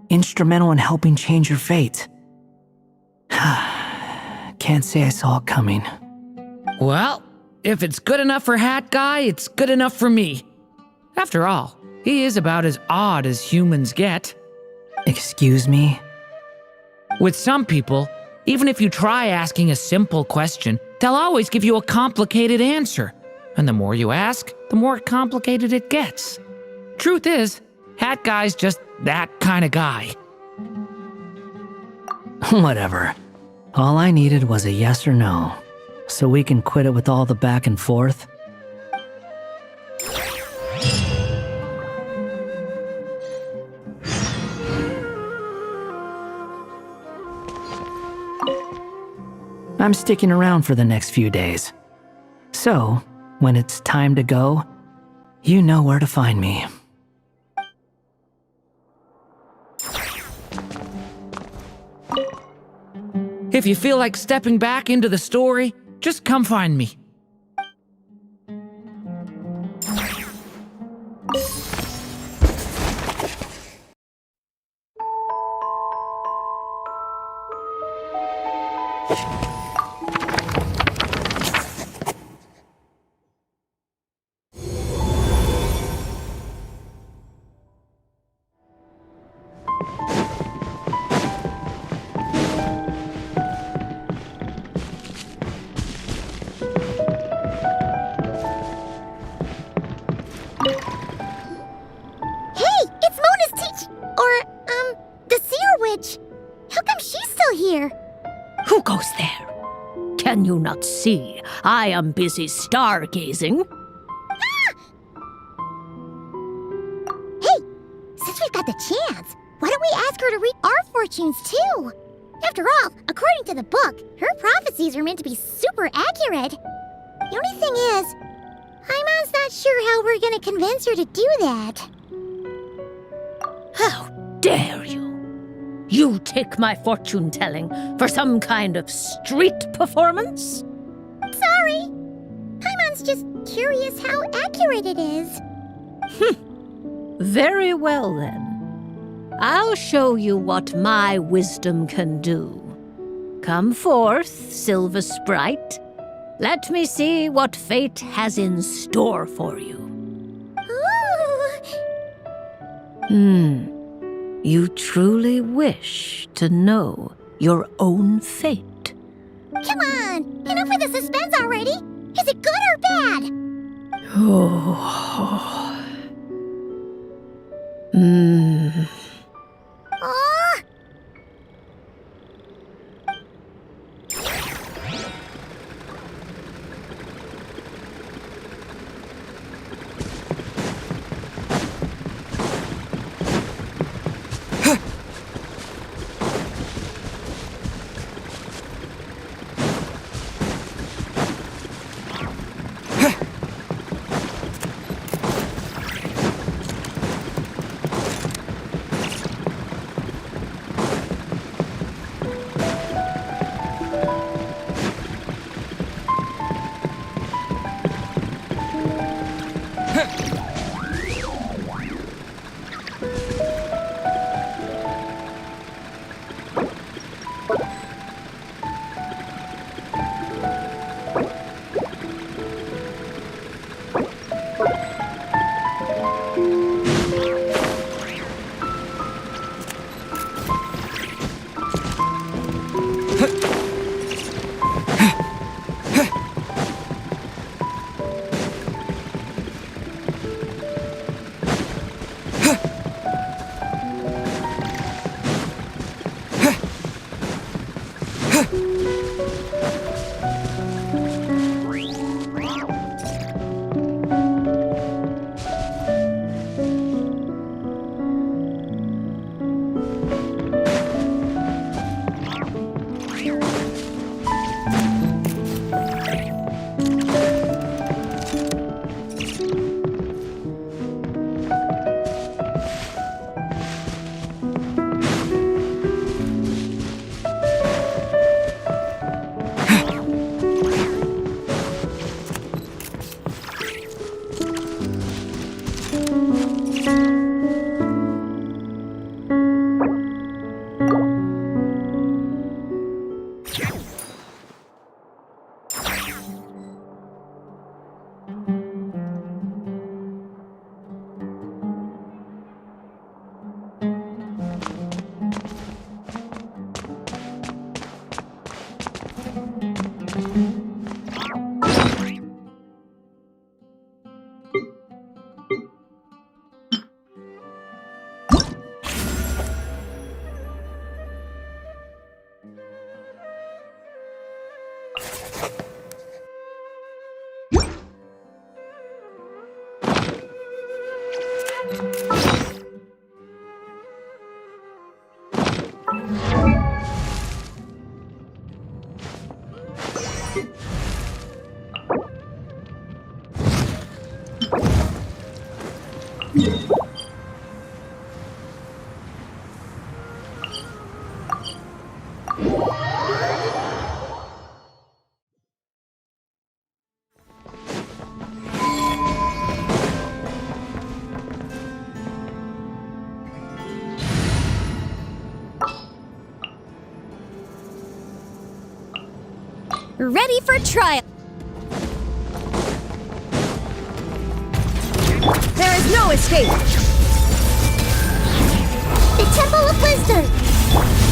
instrumental in helping change your fate. Can't say I saw it coming. Well, if it's good enough for Hat Guy, it's good enough for me. After all, he is about as odd as humans get. Excuse me? With some people, even if you try asking a simple question, they'll always give you a complicated answer. And the more you ask, the more complicated it gets. Truth is, Hat Guy's just that kind of guy. Whatever. All I needed was a yes or no, so we can quit it with all the back and forth. I'm sticking around for the next few days. So, when it's time to go, you know where to find me. If you feel like stepping back into the story, just come find me. Who goes there? Can you not see? I am busy stargazing. Hey, since we've got the chance, why don't we ask her to read our fortunes too? After all, according to the book, her prophecies are meant to be super accurate. The only thing is, Paimon's not sure how we're gonna convince her to do that. How dare you? You take my fortune-telling for some kind of street performance? Sorry. Paimon's just curious how accurate it is. Very well, then. I'll show you what my wisdom can do. Come forth, Silver Sprite. Let me see what fate has in store for you. You truly wish to know your own fate. Come on, enough with the suspense already. Is it good or bad? Oh. Oh, ready for trial. There is no escape. The Temple of Wisdom.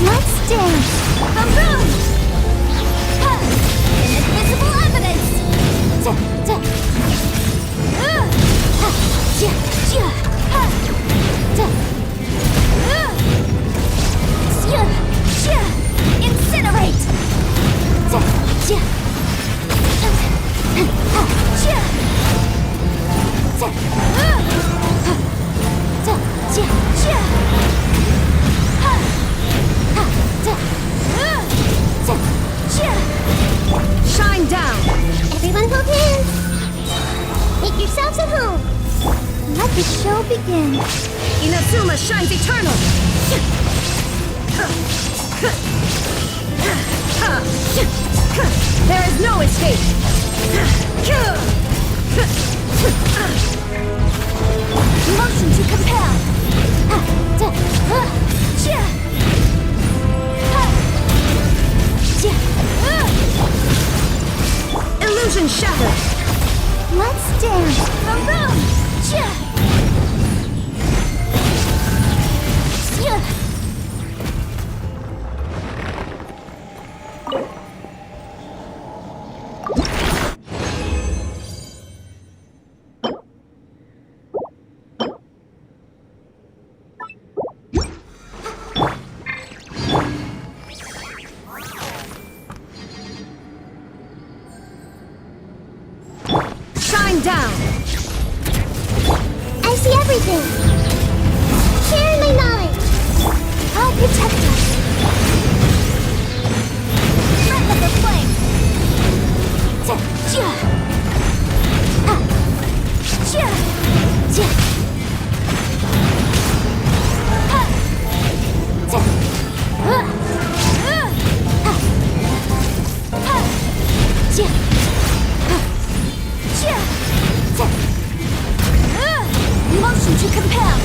Let's dance. Boom! Invisible evidence. Incinerate. Shine down. Everyone hold hands. Make yourselves at home. Let the show begin. Inazuma shines eternal. There is no escape. Motion to compel. Illusion shattered! Let's dance! Boom! Shine down! I see everything! Share my knowledge! I'll protect us! Breath of the flame! Motion to compel!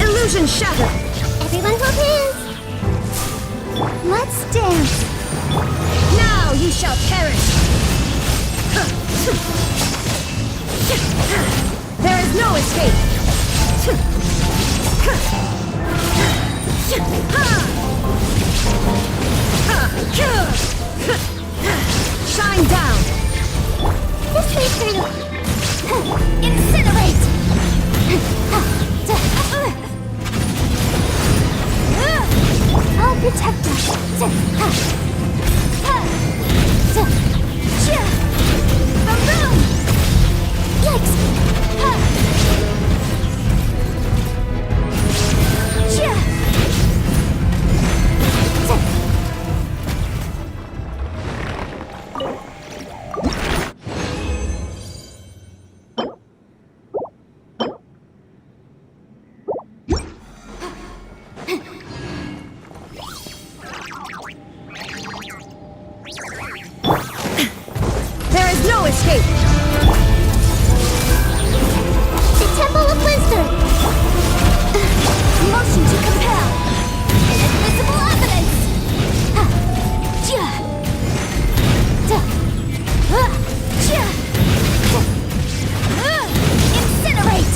Illusion shattered! Everyone hold hands! Let's dance! Now you shall perish! There is no escape! Shine down! This way through! Incinerate! I'll protect us! Boom! Yikes! There is no escape! The Temple of Wisdom! Motion to compel! Invisible evidence! Incinerate!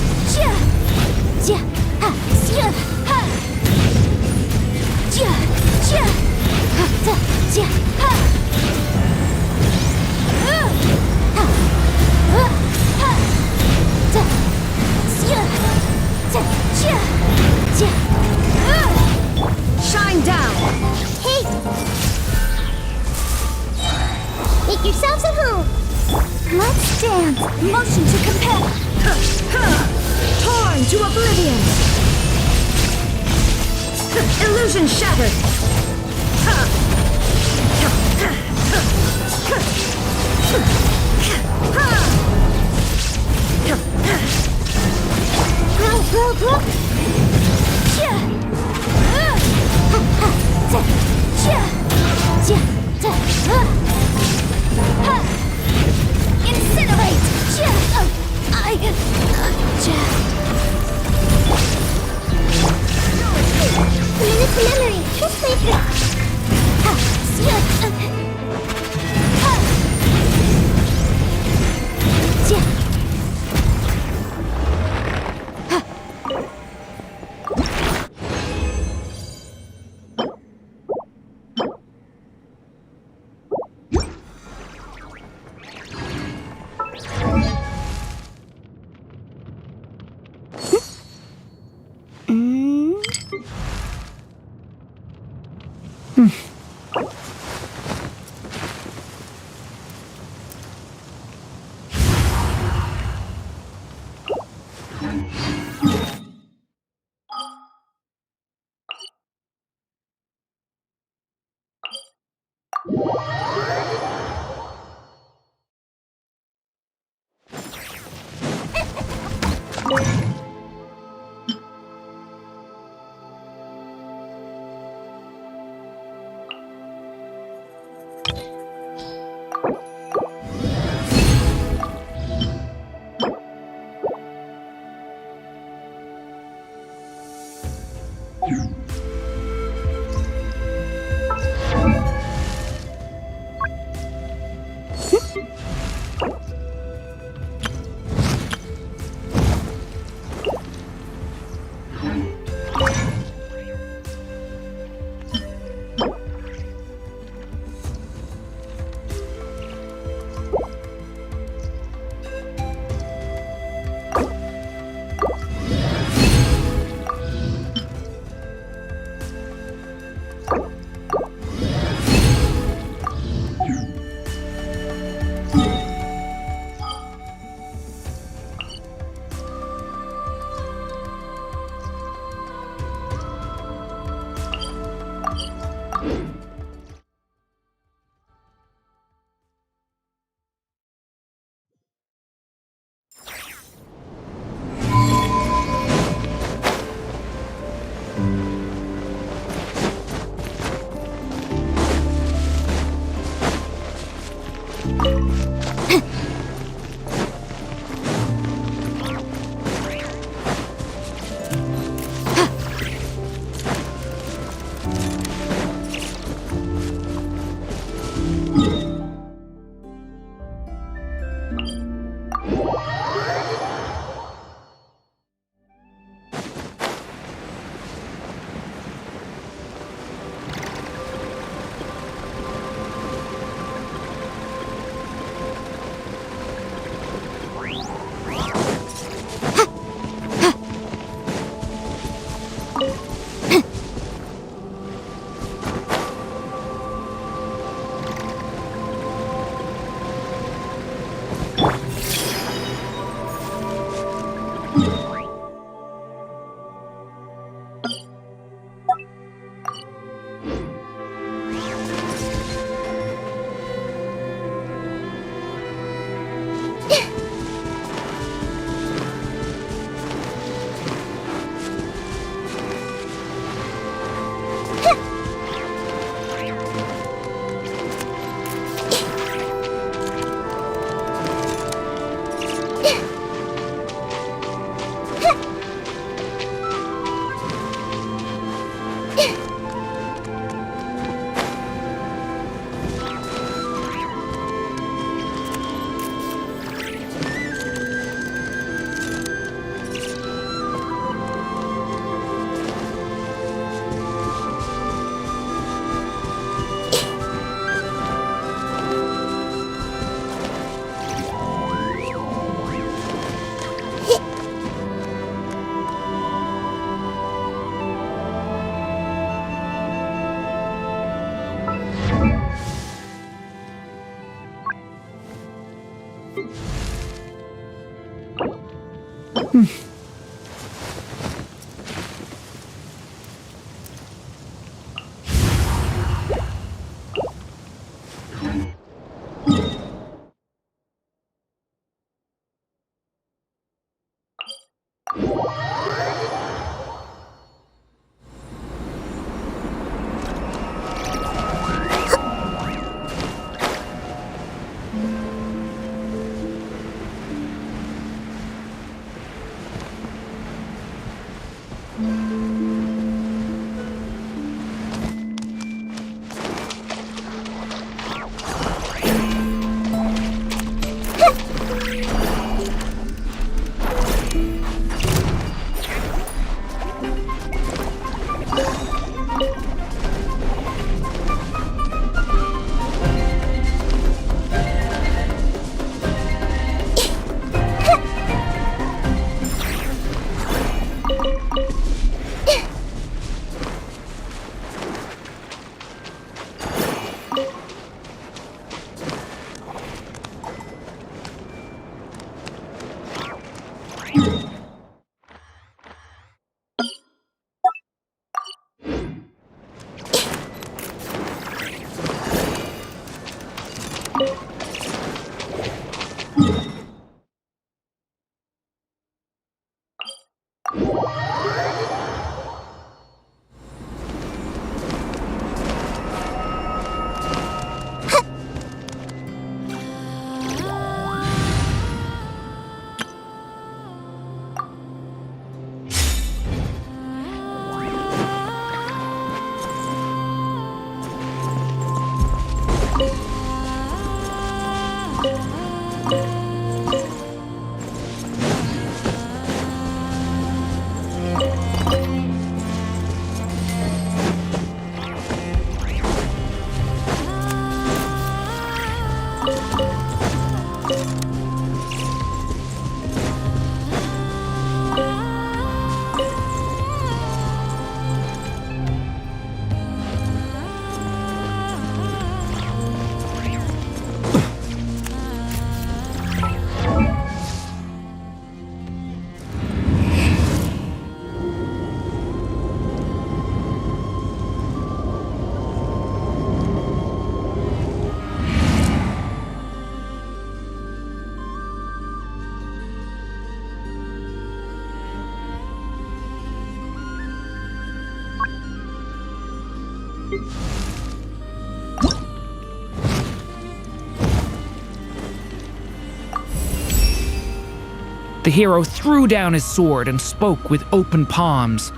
Shine down! Hey! Make yourselves at home! Let's dance! Motion to compel! Torn to oblivion! Illusion shattered! Incinerate! Minute to memory. This way through. The hero threw down his sword and spoke with open palms.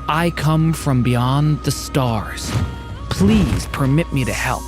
I come from beyond the stars. Please permit me to help.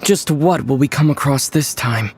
Just what will we come across this time?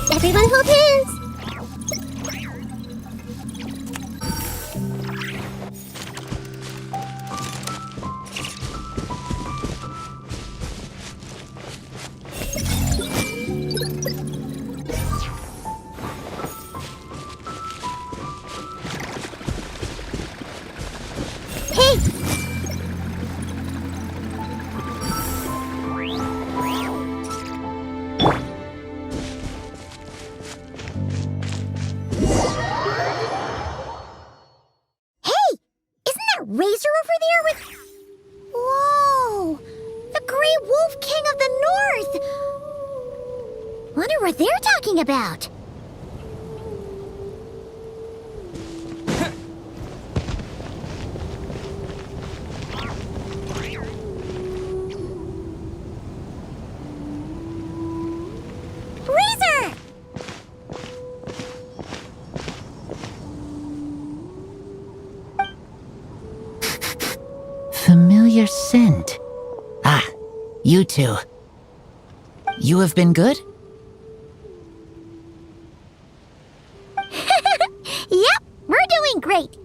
Everyone hold hands! Hey! Razor over there with... Whoa! The Great Wolf King of the North! Wonder what they're talking about. Razor! Familiar scent. Ah, you two. You have been good? Yep, we're doing great.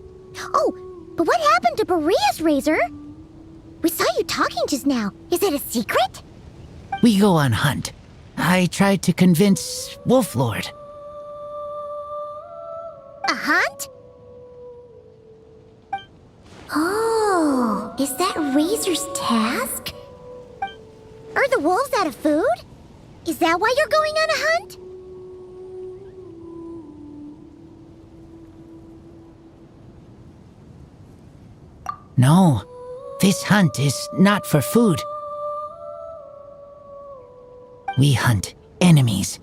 Oh, but what happened to Boreas, Razor? We saw you talking just now. Is it a secret? We go on hunt. I tried to convince Wolf Lord. A hunt? Oh, is that Razor's task? Are the wolves out of food? Is that why you're going on a hunt? No, this hunt is not for food. We hunt enemies.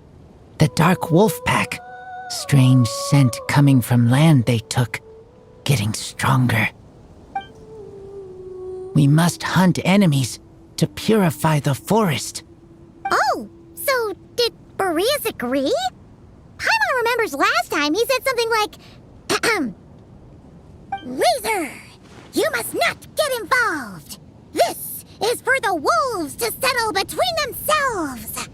The Dark Wolf Pack. Strange scent coming from land they took. Getting stronger. We must hunt enemies to purify the forest. Oh, so did Boreas agree? Paimon remembers last time he said something like, Razor, you must not get involved. This is for the wolves to settle between themselves.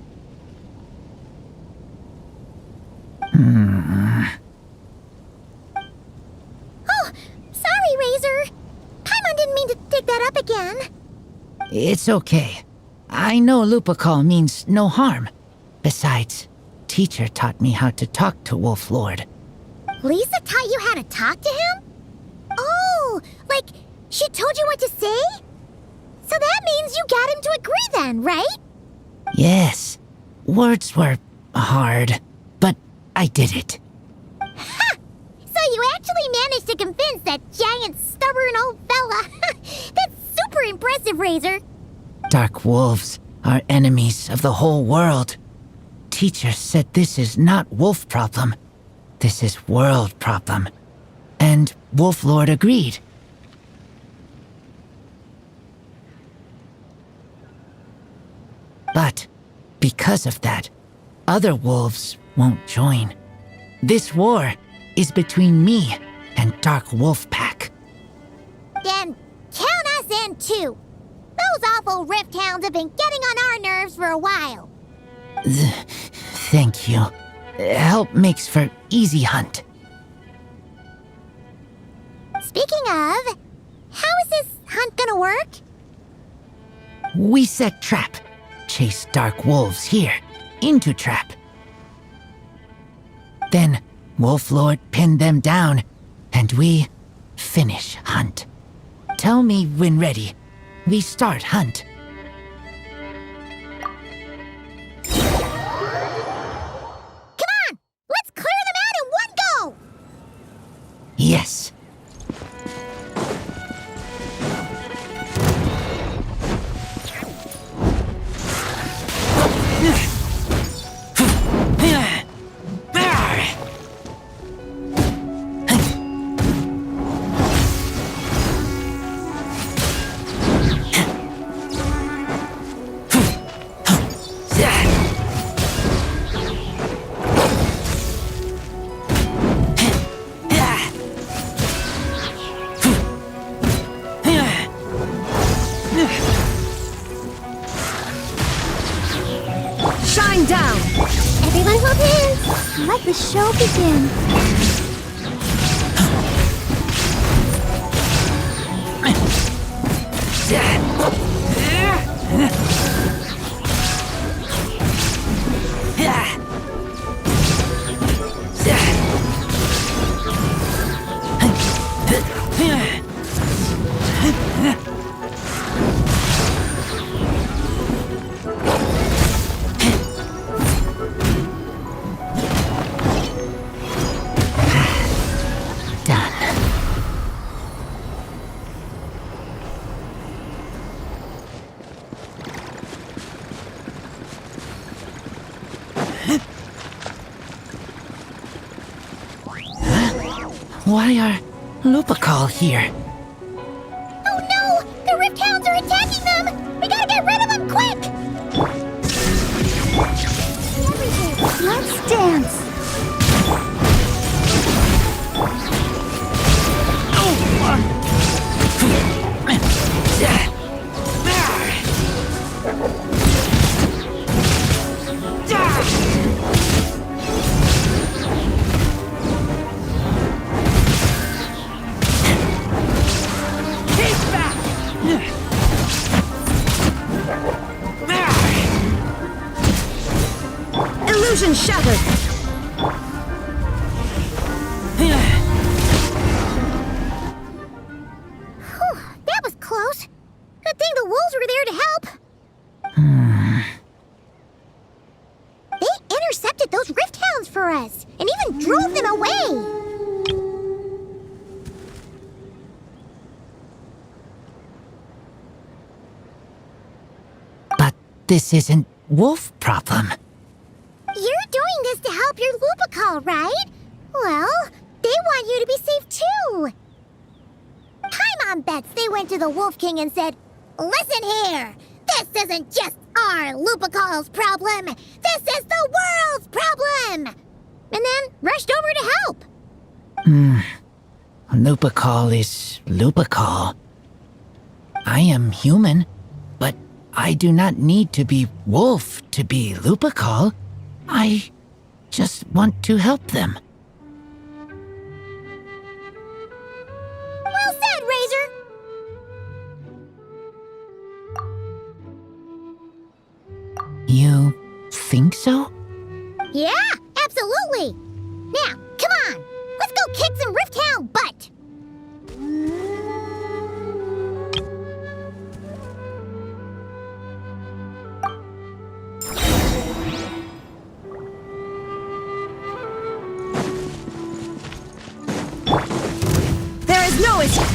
Oh, sorry, Razor. Paimon didn't mean to dig that up again. It's okay. I know Lupacol means no harm. Besides, teacher taught me how to talk to Wolf Lord. Lisa taught you how to talk to him? Oh, like she told you what to say? So that means you got him to agree then, right? Yes. Words were hard, but I did it. Ha! So you actually managed to convince that giant, stubborn old fella. That's super impressive, Razor. Dark wolves are enemies of the whole world. Teacher said this is not wolf problem. This is world problem. And Wolf Lord agreed. But because of that, other wolves won't join. This war is between me and Dark Wolf Pack. Then count us in too. Those awful rift hounds have been getting on our nerves for a while. Thank you. Help makes for easy hunt. Speaking of, how is this hunt gonna work? We set trap. Chase dark wolves here, into trap. Then Wolf Lord pinned them down, and we finish hunt. Tell me when ready. We start hunt. Come on! Let's clear them out in one go! Yes. Shine down! Everyone will dance! Let the show begin! Why are Lupacol here? Oh no! The Rift Hounds are attacking them! We gotta get rid of them quick! Let's dance! Illusion shattered! Whew, that was close. Good thing the wolves were there to help. They intercepted those Rift Hounds for us, and even drove them away. But this isn't wolf problem. You're doing this to help your Lupacol, right? Well, they want you to be safe too. My mom bets they went to the Wolf King and said, "Listen here, this isn't just our Lupacol's problem. This is the world's problem." And then rushed over to help. Lupacol is Lupacol. I am human, but I do not need to be wolf to be Lupacol. I just want to help them. Well said, Razor. You think so? Yeah, absolutely. Now, come on. Let's go kick some Rift Hound butt. There is no escape!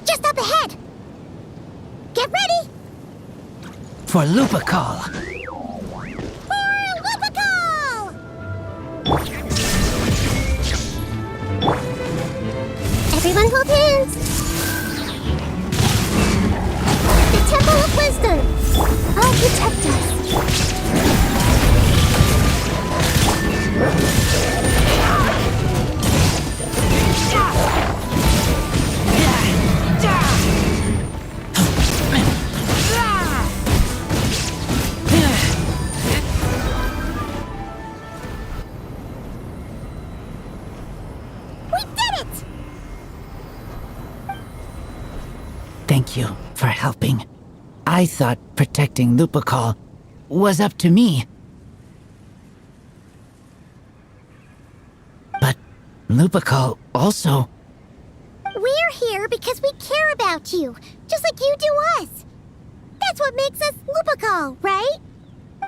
Just up ahead. Get ready. For Lupacol. For Lupacol! Everyone hold hands. The Temple of Wisdom. I'll protect us. Thank you for helping. I thought protecting Lupacol was up to me. But Lupacol also... We're here because we care about you, just like you do us. That's what makes us Lupacol, right?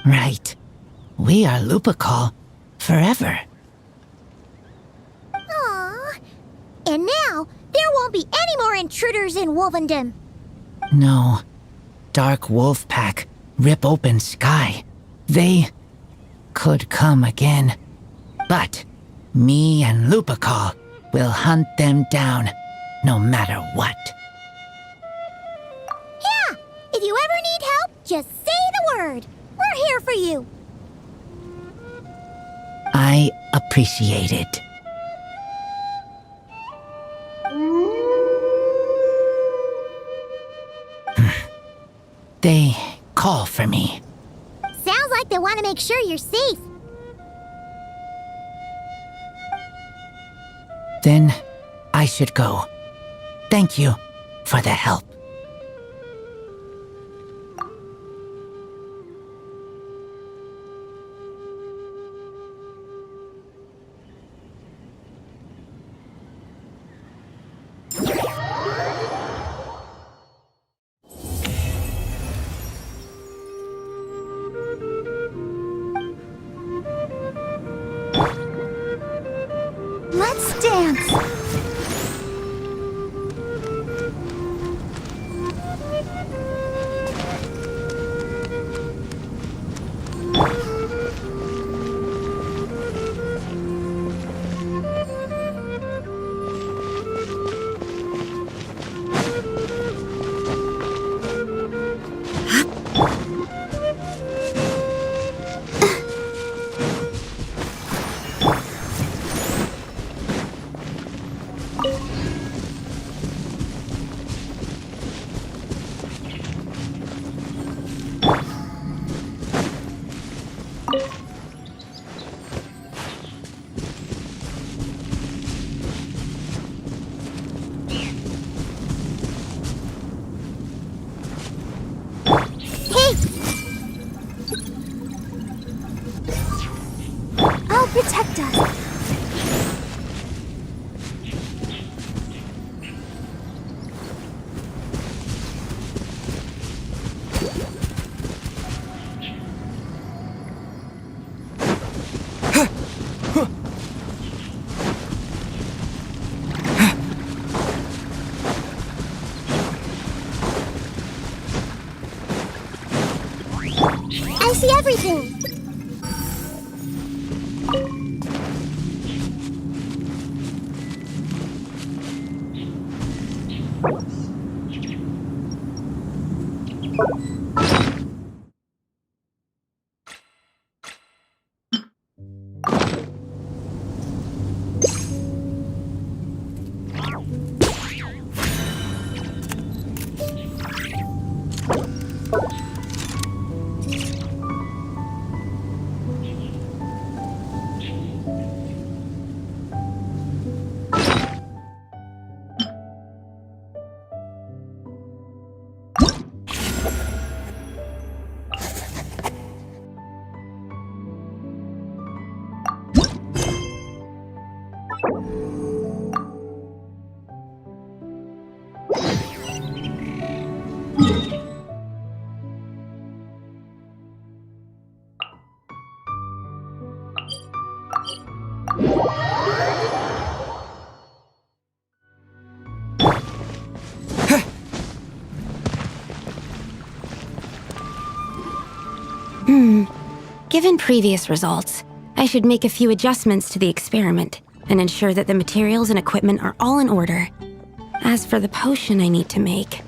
Right. We are Lupacol forever. Aww. And now, there won't be any more intruders in Wolvendom. No. Dark Wolf Pack, rip open sky. They could come again. But me and Lupacol We'll hunt them down, no matter what. Yeah! If you ever need help, just say the word. We're here for you. I appreciate it. They call for me. Sounds like they want to make sure you're safe. Then I should go. Thank you for the help. Let's dance! I'll protect us. I see everything. Given previous results, I should make a few adjustments to the experiment and ensure that the materials and equipment are all in order. As for the potion I need to make...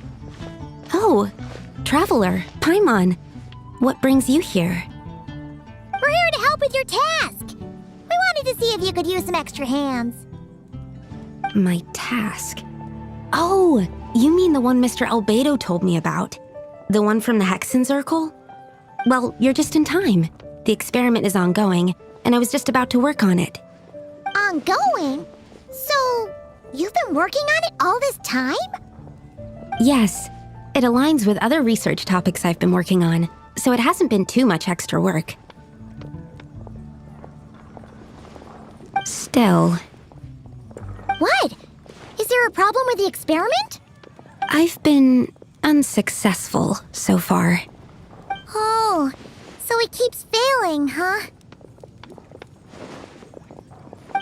Oh, Traveler, Paimon, what brings you here? We're here to help with your task. We wanted to see if you could use some extra hands. My task? Oh, you mean the one Mr. Albedo told me about? The one from the Hexen Circle? Well, you're just in time. The experiment is ongoing, and I was just about to work on it. Ongoing? So, you've been working on it all this time? Yes, it aligns with other research topics I've been working on, so it hasn't been too much extra work. Still... What? Is there a problem with the experiment? I've been unsuccessful so far. Oh, so it keeps failing, huh?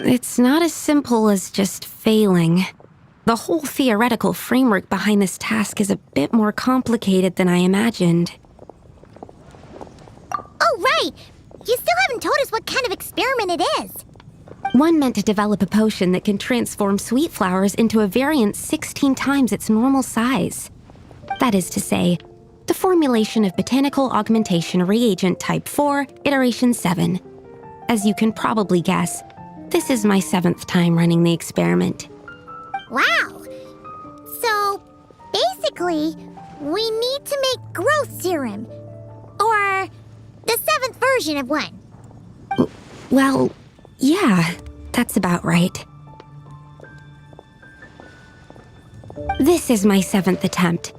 It's not as simple as just failing. The whole theoretical framework behind this task is a bit more complicated than I imagined. Oh, right! You still haven't told us what kind of experiment it is. One meant to develop a potion that can transform sweet flowers into a variant 16 times its normal size. That is to say, the formulation of botanical augmentation reagent type 4, iteration 7. As you can probably guess, this is my 7th time running the experiment. Wow! So, basically, we need to make growth serum. Or the 7th version of one. Well, yeah, that's about right. This is my 7th attempt,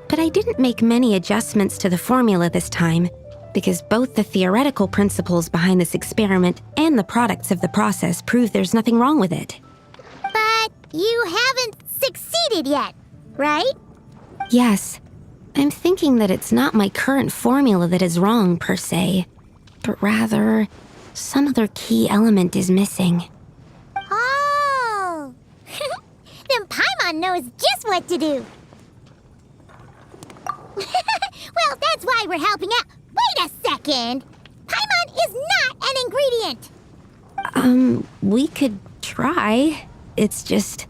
but I didn't make many adjustments to the formula this time, because both the theoretical principles behind this experiment and the products of the process prove there's nothing wrong with it. But you haven't succeeded yet, right? Yes, I'm thinking that it's not my current formula that is wrong per se, but rather some other key element is missing. Oh! Then Paimon knows just what to do. Well, that's why we're helping out. Wait a second! Paimon is not an ingredient! We could try. It's just,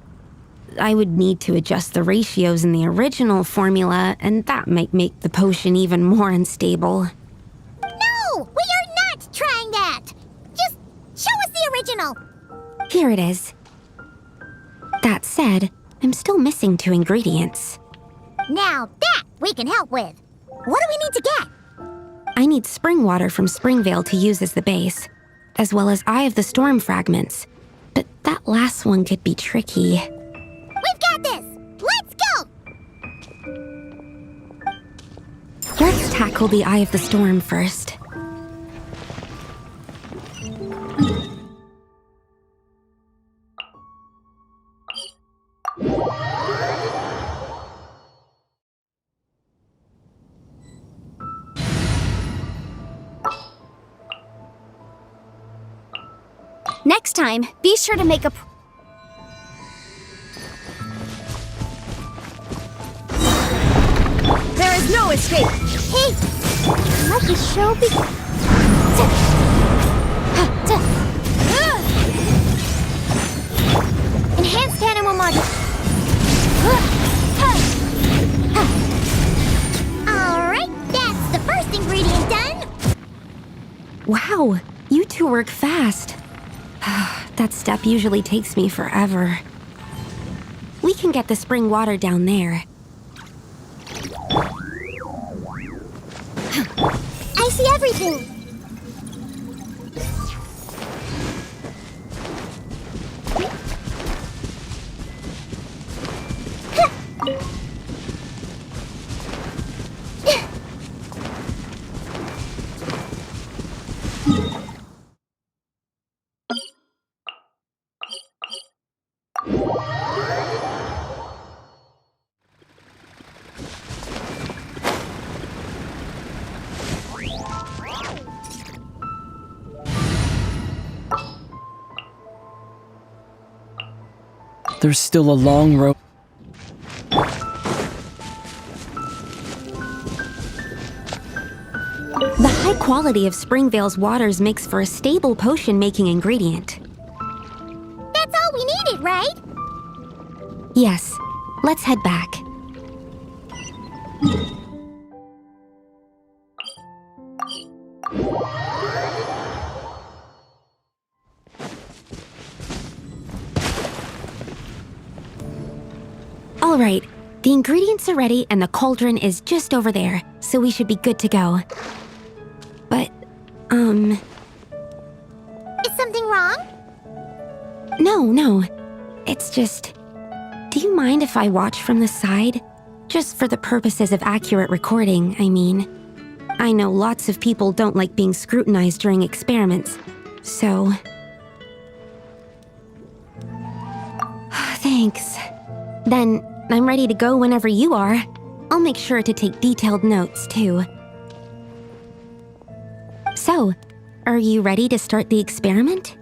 I would need to adjust the ratios in the original formula, and that might make the potion even more unstable. No! We are not trying that! Just show us the original! Here it is. That said, I'm still missing 2 ingredients. Now that we can help with. What do we need to get? I need spring water from Springvale to use as the base, as well as Eye of the Storm fragments. But that last one could be tricky. We've got this! Let's go! Let's tackle the Eye of the Storm first. Next time, be sure to make a... There is no escape! Hey! Let the show begin! Enhanced animal module! Alright, that's the first ingredient done! Wow, you 2 work fast. That step usually takes me forever. We can get the spring water down there. I see everything! There's still a long road. The high quality of Springvale's waters makes for a stable potion-making ingredient. That's all we needed, right? Yes, let's head back. All right, the ingredients are ready and the cauldron is just over there, so we should be good to go. But, Is something wrong? No. It's just... Do you mind if I watch from the side? Just for the purposes of accurate recording, I mean. I know lots of people don't like being scrutinized during experiments, so... Thanks. Then, I'm ready to go whenever you are. I'll make sure to take detailed notes, too. So, are you ready to start the experiment?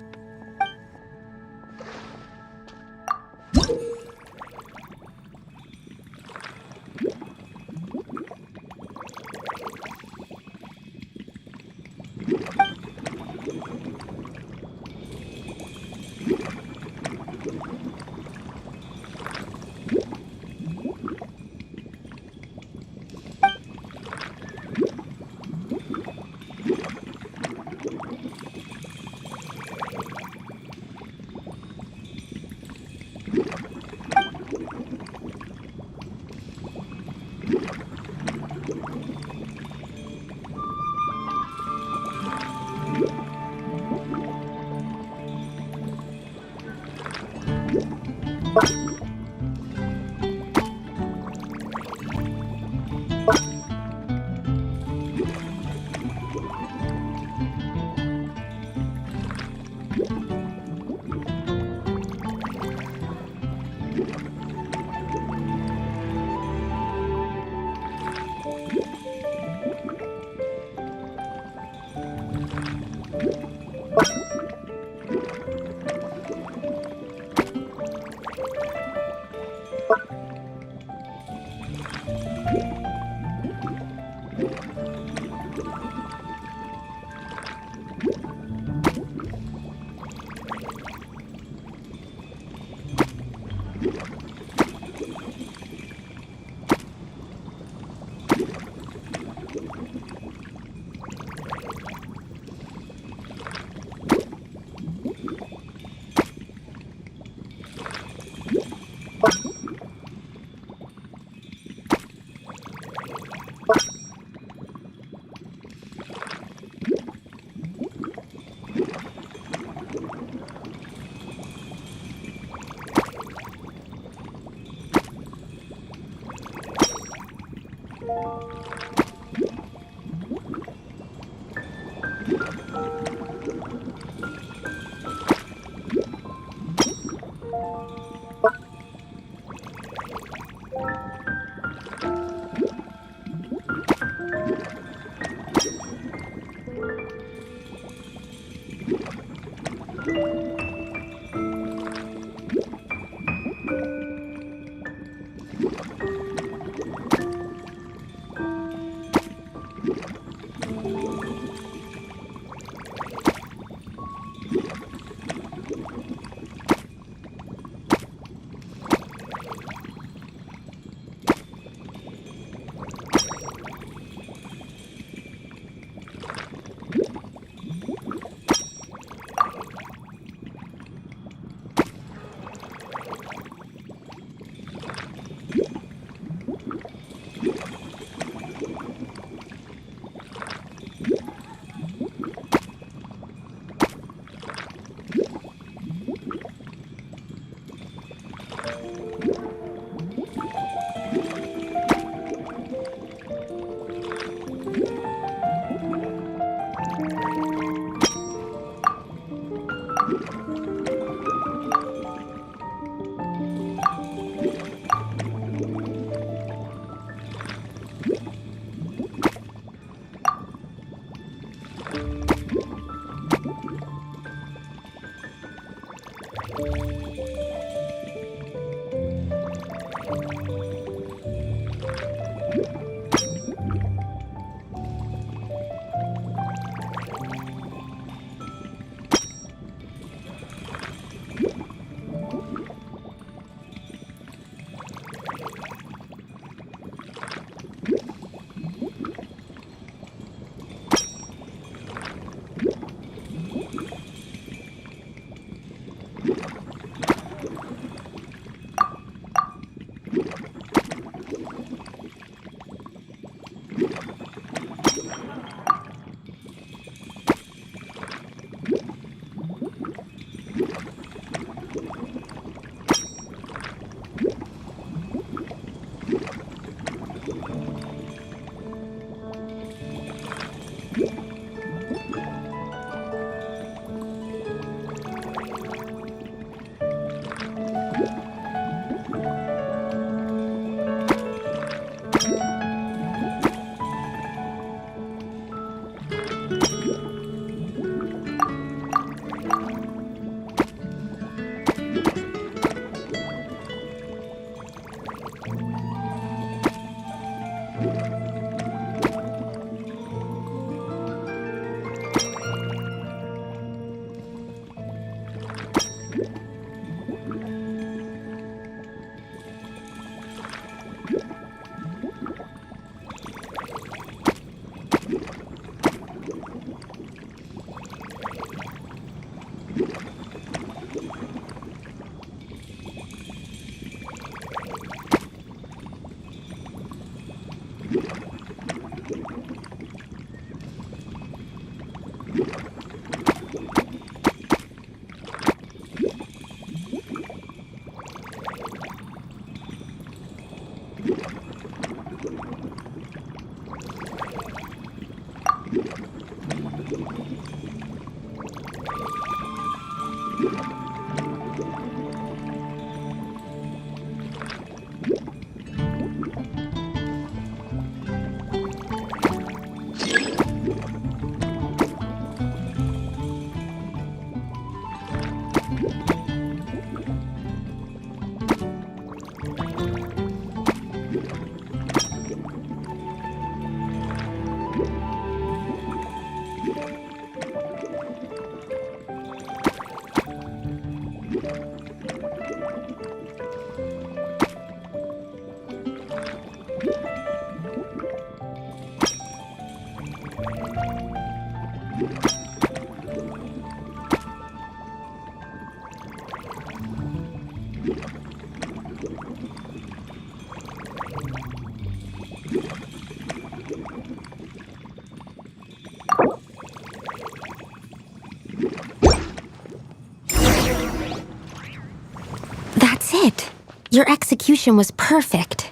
That's it. Your execution was perfect.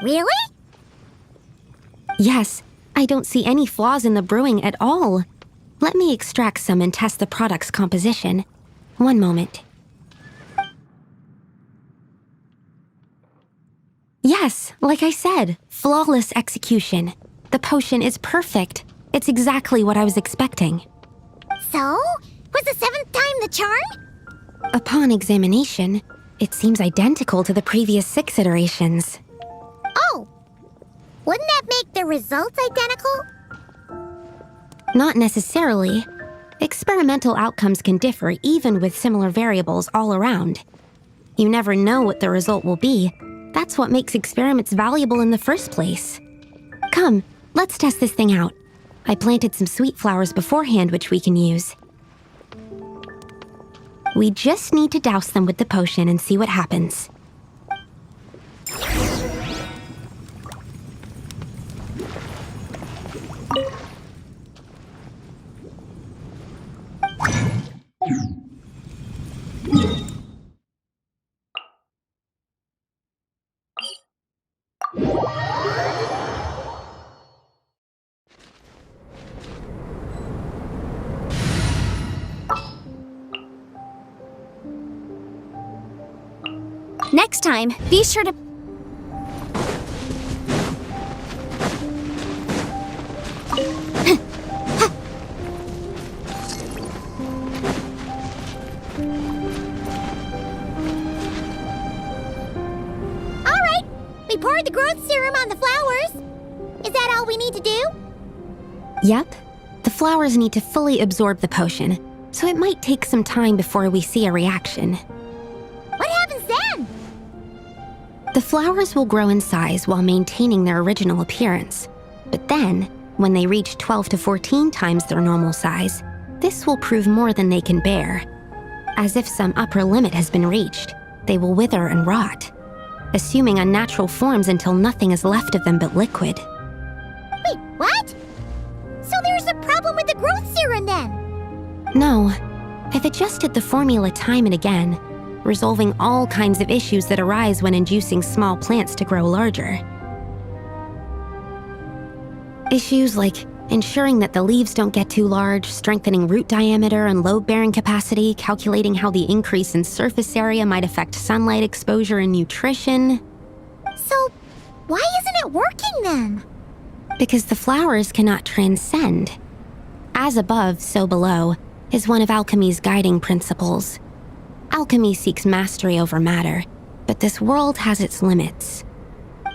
Really? Yes, I don't see any flaws in the brewing at all. Let me extract some and test the product's composition. One moment. Yes, like I said, flawless execution. The potion is perfect. It's exactly what I was expecting. So? Was the 7th time the charm? Upon examination, it seems identical to the previous 6 iterations. Oh! Wouldn't that make the results identical? Not necessarily. Experimental outcomes can differ even with similar variables all around. You never know what the result will be. That's what makes experiments valuable in the first place. Come, let's test this thing out. I planted some sweet flowers beforehand which we can use. We just need to douse them with the potion and see what happens. Next time, be sure to... Alright, we poured the growth serum on the flowers. Is that all we need to do? Yep. The flowers need to fully absorb the potion, so it might take some time before we see a reaction. What happens then? The flowers will grow in size while maintaining their original appearance. But then, when they reach 12 to 14 times their normal size, this will prove more than they can bear. As if some upper limit has been reached, they will wither and rot, assuming unnatural forms until nothing is left of them but liquid. Wait, what? So there's a problem with the growth serum then? No, I've adjusted the formula time and again, resolving all kinds of issues that arise when inducing small plants to grow larger. Issues like ensuring that the leaves don't get too large, strengthening root diameter and load-bearing capacity, calculating how the increase in surface area might affect sunlight exposure and nutrition. So, why isn't it working then? Because the flowers cannot transcend. As above, so below, is one of alchemy's guiding principles. Alchemy seeks mastery over matter, but this world has its limits.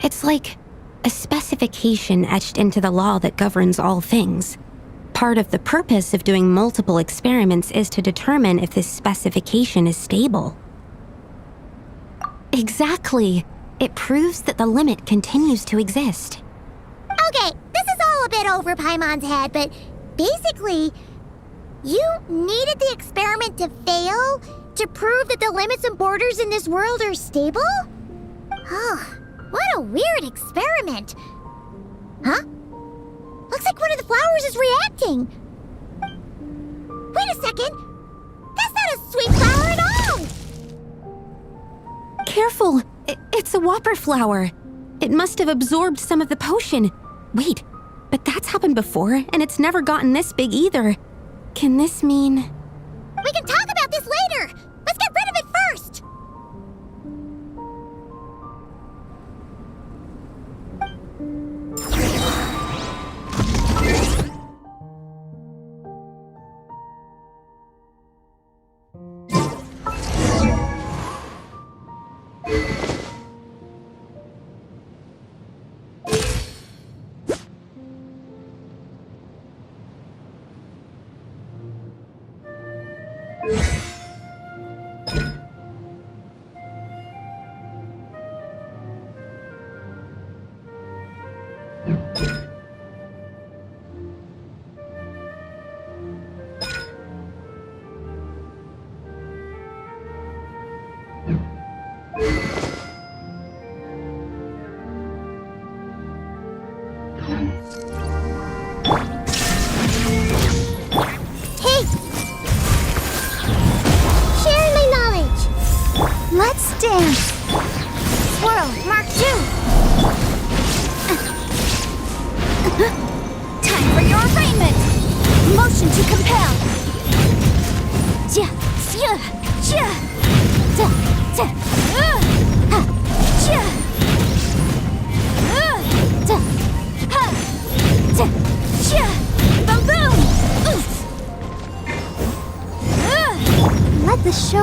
It's like a specification etched into the law that governs all things. Part of the purpose of doing multiple experiments is to determine if this specification is stable. Exactly. It proves that the limit continues to exist. Okay, this is all a bit over Paimon's head, but basically, you needed the experiment to fail to prove that the limits and borders in this world are stable? Oh, what a weird experiment. Huh? Looks like one of the flowers is reacting. Wait a second. That's not a sweet flower at all. Careful! It's a whopper flower. It must have absorbed some of the potion. Wait, but that's happened before, and it's never gotten this big either. Can this mean... We can talk about this later. Let's get rid of it first.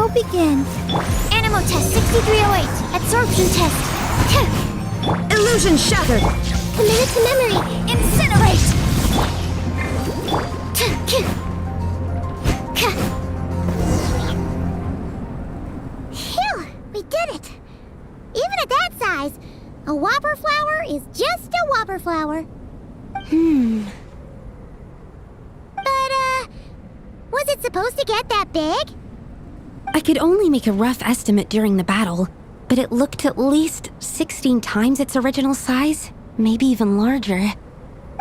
show begin. Animo test 6308. Absorption test. Illusion shattered! Committed to memory. Incinerate. Phew, we did it. Even at that size, a whopper flower is just a whopper flower. But, was it supposed to get that big? I could only make a rough estimate during the battle, but it looked at least 16 times its original size, maybe even larger.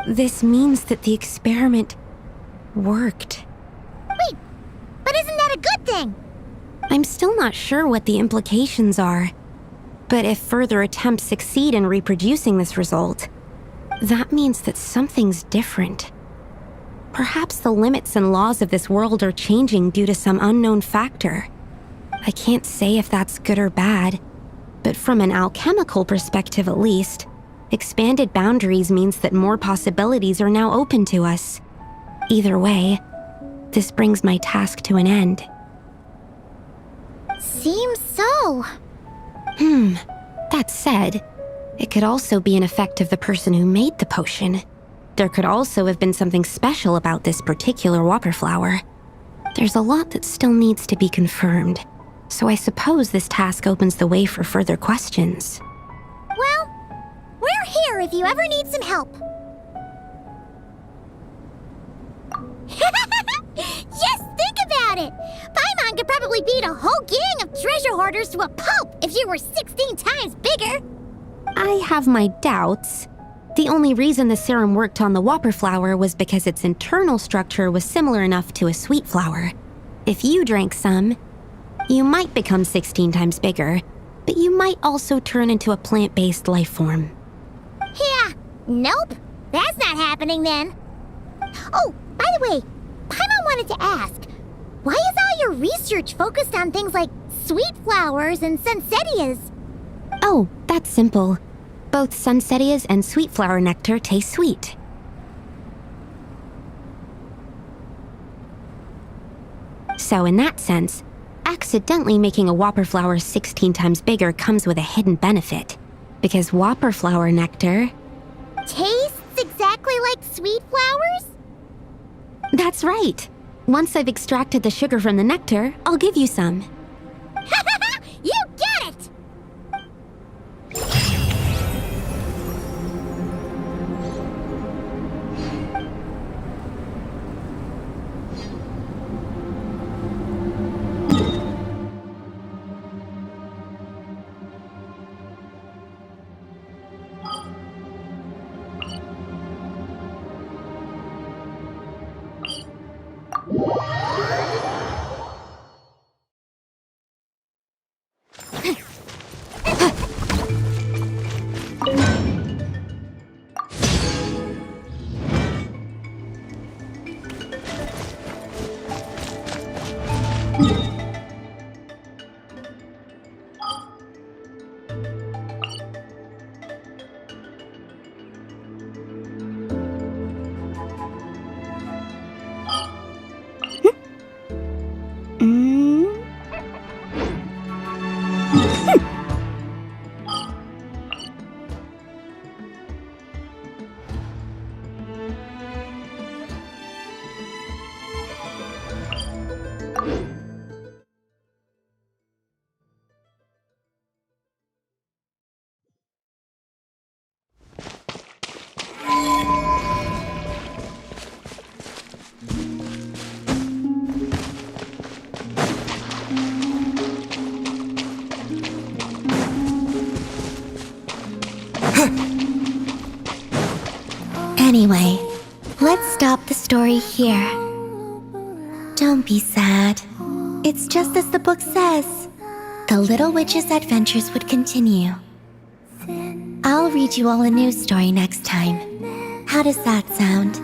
This means that the experiment worked. Wait, but isn't that a good thing? I'm still not sure what the implications are, but if further attempts succeed in reproducing this result, that means that something's different. Perhaps the limits and laws of this world are changing due to some unknown factor. I can't say if that's good or bad, but from an alchemical perspective at least, expanded boundaries means that more possibilities are now open to us. Either way, this brings my task to an end. Seems so. That said, it could also be an effect of the person who made the potion. There could also have been something special about this particular whopper flower. There's a lot that still needs to be confirmed, so I suppose this task opens the way for further questions. Well, we're here if you ever need some help. Just think about it! Paimon could probably beat a whole gang of treasure hoarders to a pulp if you were 16 times bigger! I have my doubts. The only reason the serum worked on the whopper flower was because its internal structure was similar enough to a sweet flower. If you drank some, you might become 16 times bigger, but you might also turn into a plant-based life form. Yeah, nope. That's not happening then. Oh, by the way, Paimon wanted to ask, why is all your research focused on things like sweet flowers and sunsettias? Oh, that's simple. Both sunsettias and sweet flower nectar taste sweet. So in that sense, accidentally making a whopper flower 16 times bigger comes with a hidden benefit. Because whopper flower nectar... tastes exactly like sweet flowers? That's right. Once I've extracted the sugar from the nectar, I'll give you some. You get it! Anyway, let's stop the story here. Don't be sad. It's just as the book says. The Little Witch's adventures would continue. I'll read you all a new story next time. How does that sound?